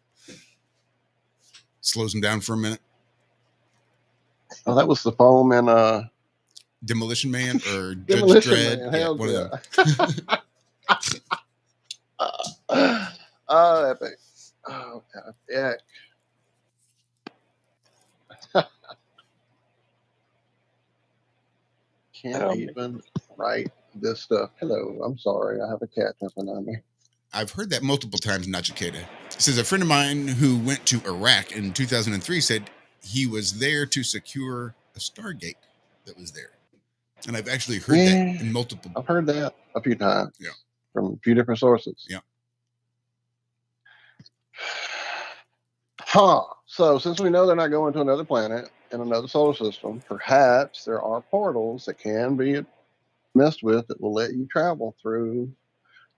[SPEAKER 2] slows them down for a minute.
[SPEAKER 13] Oh, that was the foam in
[SPEAKER 2] Demolition Man or
[SPEAKER 13] Demolition
[SPEAKER 2] Judge Dredd.
[SPEAKER 13] Man.
[SPEAKER 2] Yeah, one of
[SPEAKER 13] them. Oh, epic. Oh, God. Yeah. Can't even write this stuff. Hello, I'm sorry. I have a cat jumping on me.
[SPEAKER 2] I've heard that multiple times, Nachiketa. It says a friend of mine who went to Iraq in 2003 said he was there to secure a Stargate that was there. And I've actually heard that in multiple.
[SPEAKER 13] I've heard that a few times.
[SPEAKER 2] Yeah.
[SPEAKER 13] From a few different sources.
[SPEAKER 2] Yeah.
[SPEAKER 13] Huh. So since we know they're not going to another planet in another solar system, perhaps there are portals that can be messed with that will let you travel through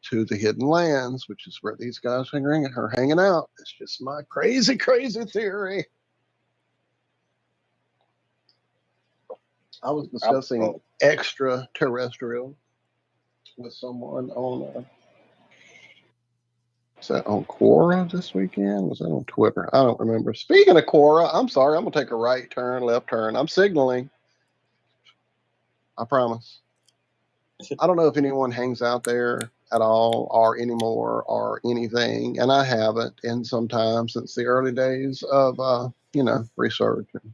[SPEAKER 13] to the hidden lands, which is where these guys are hanging out. It's just my crazy, crazy theory. I was discussing extraterrestrial with someone on was that on Quora this weekend? Was that on Twitter? I don't remember. Speaking of Quora, I'm sorry, I'm gonna take a right turn, left turn. I'm signaling. I promise. I don't know if anyone hangs out there at all or anymore or anything, and I haven't in some time since the early days of research and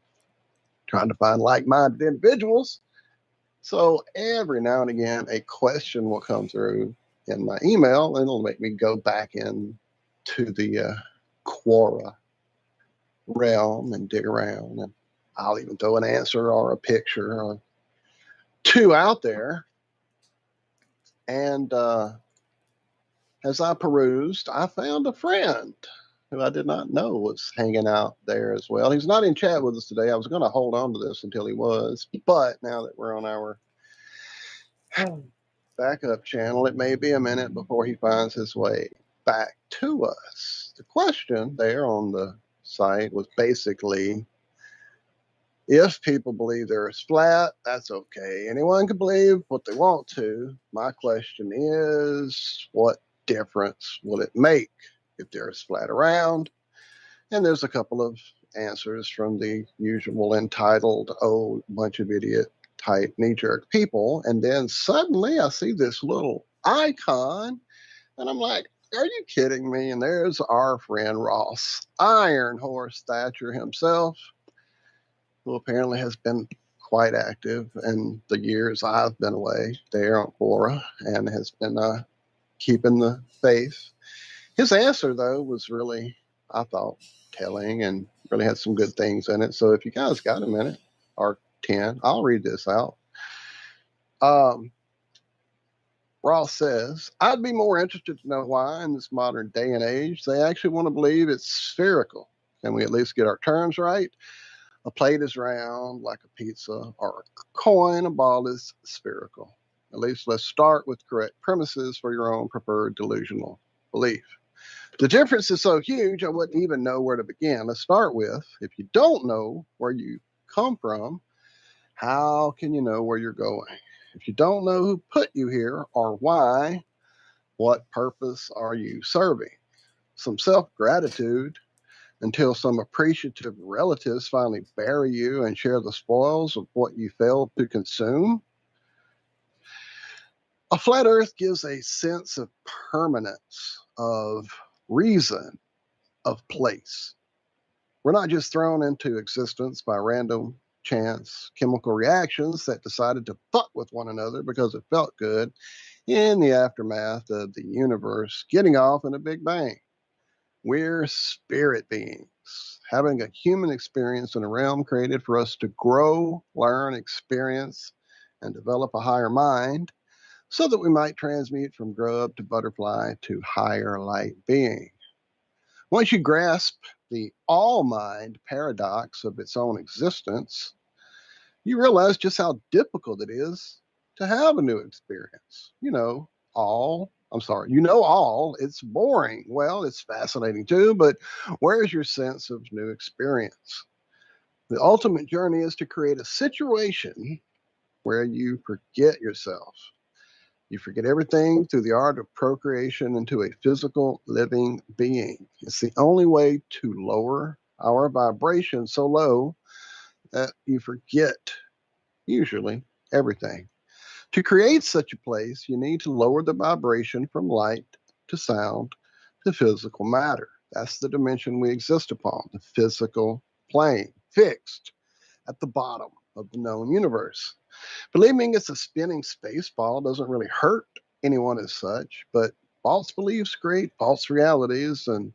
[SPEAKER 13] trying to find like-minded individuals. So every now and again, a question will come through in my email, and it'll make me go back in to the Quora realm and dig around, and I'll even throw an answer or a picture or two out there. And as I perused, I found a friend who I did not know was hanging out there as well. He's not in chat with us today. I was going to hold on to this until he was, but now that we're on our backup channel, it may be a minute before he finds his way back to us. The question there on the site was basically, if people believe the Earth's flat, that's okay. Anyone can believe what they want to. My question is, what difference will it make if the Earth's flat around? And there's a couple of answers from the usual entitled, oh, bunch of idiot type knee-jerk people. And then suddenly I see this little icon, and I'm like, are you kidding me? And there's our friend Ross, Iron Horse Thatcher himself, who apparently has been quite active in the years I've been away there on Quora and has been keeping the faith. His answer, though, was really, I thought, telling and really had some good things in it. So if you guys got a minute or 10, I'll read this out. Ross says, I'd be more interested to know why in this modern day and age they actually want to believe it's spherical. Can we at least get our terms right? A plate is round like a pizza, or a coin, a ball is spherical. At least let's start with correct premises for your own preferred delusional belief. The difference is so huge, I wouldn't even know where to begin. Let's start with, if you don't know where you come from, how can you know where you're going? If you don't know who put you here or why, what purpose are you serving? Some self-gratitude until some appreciative relatives finally bury you and share the spoils of what you failed to consume. A flat earth gives a sense of permanence, of reason, of place. We're not just thrown into existence by random chance chemical reactions that decided to fuck with one another because it felt good in the aftermath of the universe getting off in a big bang. We're spirit beings, having a human experience in a realm created for us to grow, learn, experience, and develop a higher mind so that we might transmute from grub to butterfly to higher light being. Once you grasp the all mind paradox of its own existence, you realize just how difficult it is to have a new experience. All, it's boring. Well, it's fascinating too, but where's your sense of new experience? The ultimate journey is to create a situation where you forget yourself. You forget everything through the art of procreation into a physical living being. It's the only way to lower our vibration so low that you forget, usually, everything. To create such a place, you need to lower the vibration from light to sound to physical matter. That's the dimension we exist upon, the physical plane, fixed at the bottom of the known universe. Believing it's a spinning space ball doesn't really hurt anyone as such, but false beliefs create false realities, and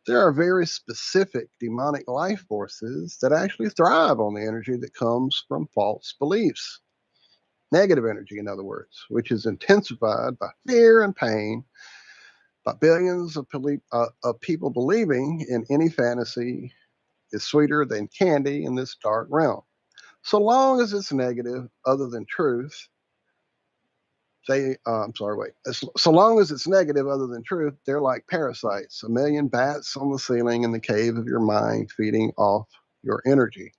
[SPEAKER 13] there are very specific demonic life forces that actually thrive on the energy that comes from false beliefs. Negative energy, in other words, which is intensified by fear and pain, by billions of people believing in any fantasy is sweeter than candy in this dark realm. So long as it's negative, other than truth, So long as it's negative other than truth, they're like parasites, a million bats on the ceiling in the cave of your mind, feeding off your energy.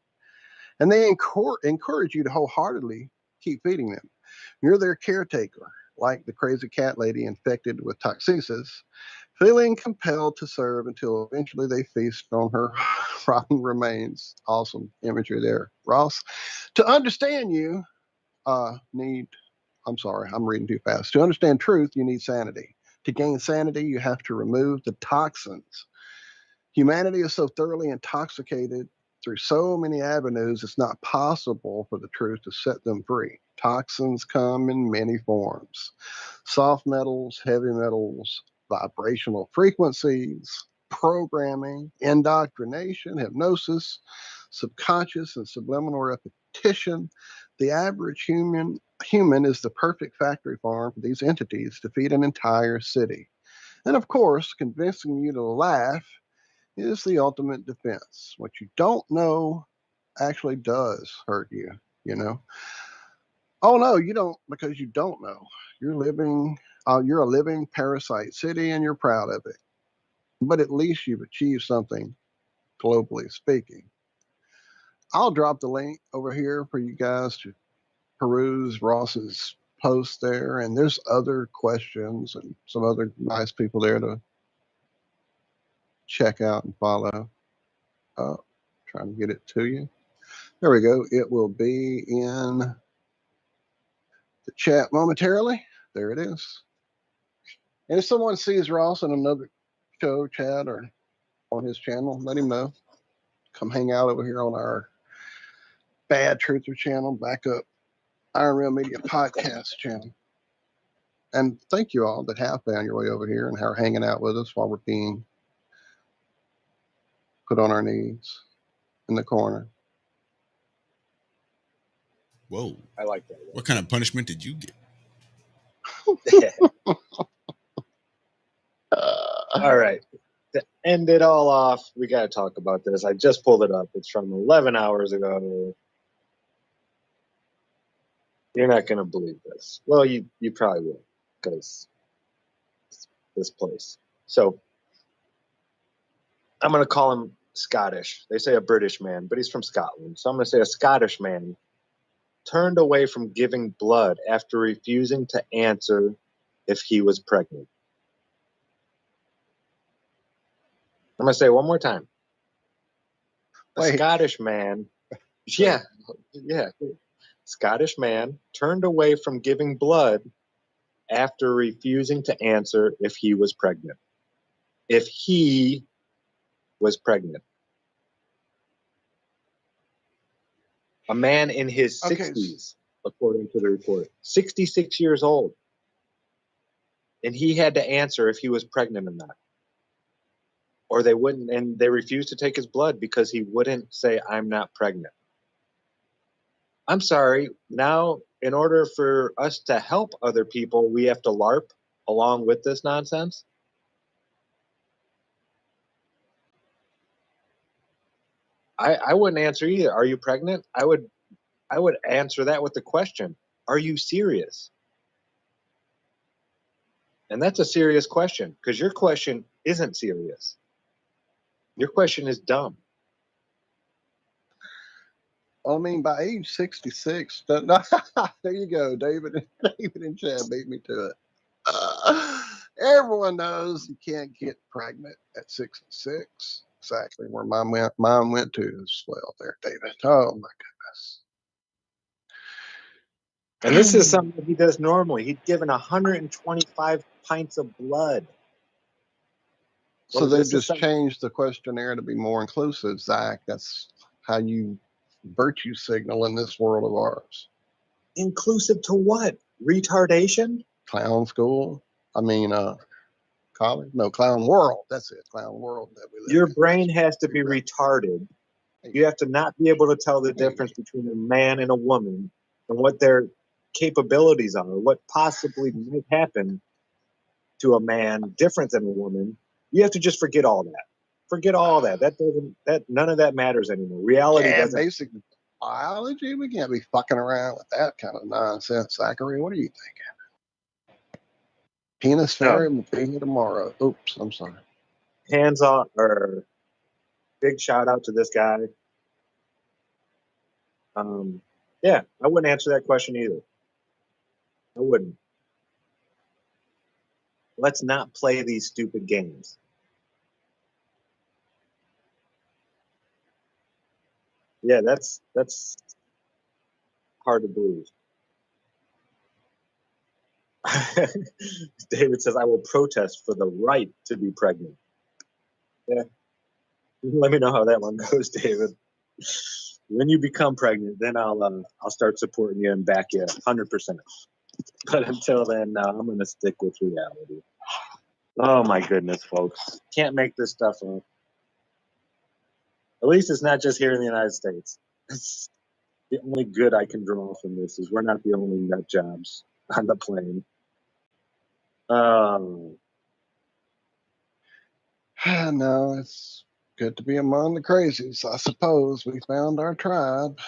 [SPEAKER 13] And they encourage you to wholeheartedly keep feeding them. You're their caretaker, like the crazy cat lady infected with toxesis, feeling compelled to serve until eventually they feast on her rotten remains. Awesome imagery there, Ross. To understand you, I'm sorry, I'm reading too fast. To understand truth, you need sanity. To gain sanity, you have to remove the toxins. Humanity is so thoroughly intoxicated through so many avenues, it's not possible for the truth to set them free. Toxins come in many forms: soft metals, heavy metals, vibrational frequencies, programming, indoctrination, hypnosis, subconscious and subliminal repetition. The average human is the perfect factory farm for these entities to feed an entire city. And of course, convincing you to laugh is the ultimate defense. What you don't know actually does hurt you, you know? Oh no, you don't, because you don't know. You're a living parasite city and you're proud of it. But at least you've achieved something, globally speaking. I'll drop the link over here for you guys to peruse Ross's post there. And there's other questions and some other nice people there to check out and follow. Trying to get it to you. There we go. It will be in the chat momentarily. There it is. And if someone sees Ross in another show, chat, or on his channel, let him know. Come hang out over here on our Bad Truther channel, back up Iron Real Media podcast channel. And thank you all that have found your way over here and are hanging out with us while we're being put on our knees in the corner.
[SPEAKER 2] Whoa.
[SPEAKER 19] I like that.
[SPEAKER 2] What kind of punishment did you get?
[SPEAKER 19] All right. To end it all off, we got to talk about this. I just pulled it up. It's from 11 hours ago. You're not going to believe this. Well, you probably will, because this place. So I'm going to call him Scottish. They say a British man, but he's from Scotland. So I'm going to say a Scottish man turned away from giving blood after refusing to answer if he was pregnant. I'm going to say it one more time. Scottish man. Yeah. Scottish man turned away from giving blood after refusing to answer if he was pregnant. If he was pregnant. A man in his 60s, according to the report. 66 years old. And he had to answer if he was pregnant or not. Or they wouldn't, and they refused to take his blood because he wouldn't say, I'm not pregnant. I'm sorry, now in order for us to help other people, we have to LARP along with this nonsense? I wouldn't answer either. Are you pregnant? I would answer that with the question, are you serious? And that's a serious question, because your question isn't serious. Your question is dumb.
[SPEAKER 13] I mean, by age 66, there you go, David. David and Chad beat me to it. Everyone knows you can't get pregnant at 66. Exactly where mine went to as well there, David. Oh, my goodness.
[SPEAKER 19] And this is something that he does normally. He's given 125 pints of blood.
[SPEAKER 13] So they've just changed the questionnaire to be more inclusive, Zach. That's how you virtue signal in this world of ours.
[SPEAKER 19] Inclusive to what? Retardation?
[SPEAKER 13] Clown school? I mean, college? No, clown world. That's it. Clown world that we live in.
[SPEAKER 19] Your brain has to be retarded. You have to not be able to tell the difference between a man and a woman and what their capabilities are, what possibly might happen to a man different than a woman. You have to just forget all that. Forget all that. None of that matters anymore. Reality doesn't.
[SPEAKER 13] Basic biology, we can't be fucking around with that kind of nonsense, Zachary. What are you thinking? Penis Fairy will be here tomorrow. Oops, I'm sorry.
[SPEAKER 19] Hands off, or big shout out to this guy. Yeah, I wouldn't answer that question either. I wouldn't. Let's not play these stupid games. Yeah, that's hard to believe. David says, I will protest for the right to be pregnant. Yeah. Let me know how that one goes, David. When you become pregnant, then I'll start supporting you and back you 100%. But until then, I'm going to stick with reality. Oh, my goodness, folks. Can't make this stuff up. At least it's not just here in the United States. It's the only good I can draw from this is we're not the only nut jobs on the plane.
[SPEAKER 13] No, it's good to be among the crazies. I suppose we found our tribe.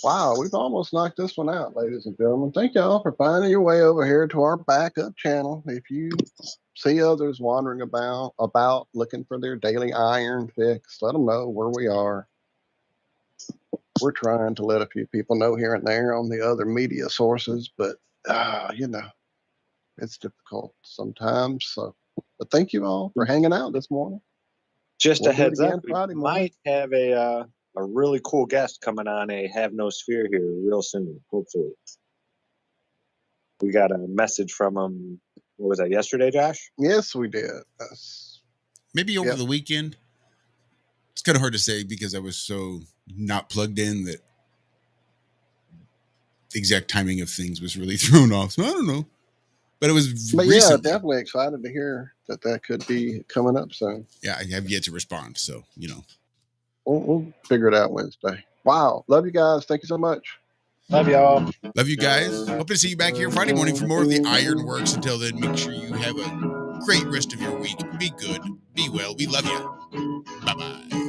[SPEAKER 13] Wow, we've almost knocked this one out, ladies and gentlemen. Thank y'all for finding your way over here to our backup channel. If you see others wandering about looking for their daily iron fix, let them know where we are. We're trying to let a few people know here and there on the other media sources, but it's difficult sometimes. So, but thank you all for hanging out this morning.
[SPEAKER 19] Just
[SPEAKER 13] We'll
[SPEAKER 19] a heads up, we
[SPEAKER 13] Friday morning.
[SPEAKER 19] might have a really cool guest coming on a Have No Sphere here real soon, hopefully. We got a message from him, what was that, yesterday, Josh?
[SPEAKER 13] Yes, we did.
[SPEAKER 2] Maybe over the weekend. It's kind of hard to say because I was so not plugged in that the exact timing of things was really thrown off. So I don't know. But it was recently.
[SPEAKER 13] Yeah, definitely excited to hear that could be coming up soon.
[SPEAKER 2] Yeah, I have yet to respond. So,
[SPEAKER 13] We'll figure it out Wednesday. Wow. Love you guys. Thank you so much.
[SPEAKER 19] Love y'all.
[SPEAKER 2] Love you guys. Hope to see you back here Friday morning for more of the Ironworks. Until then, make sure you have a great rest of your week. Be good. Be well. We love you. Bye-bye.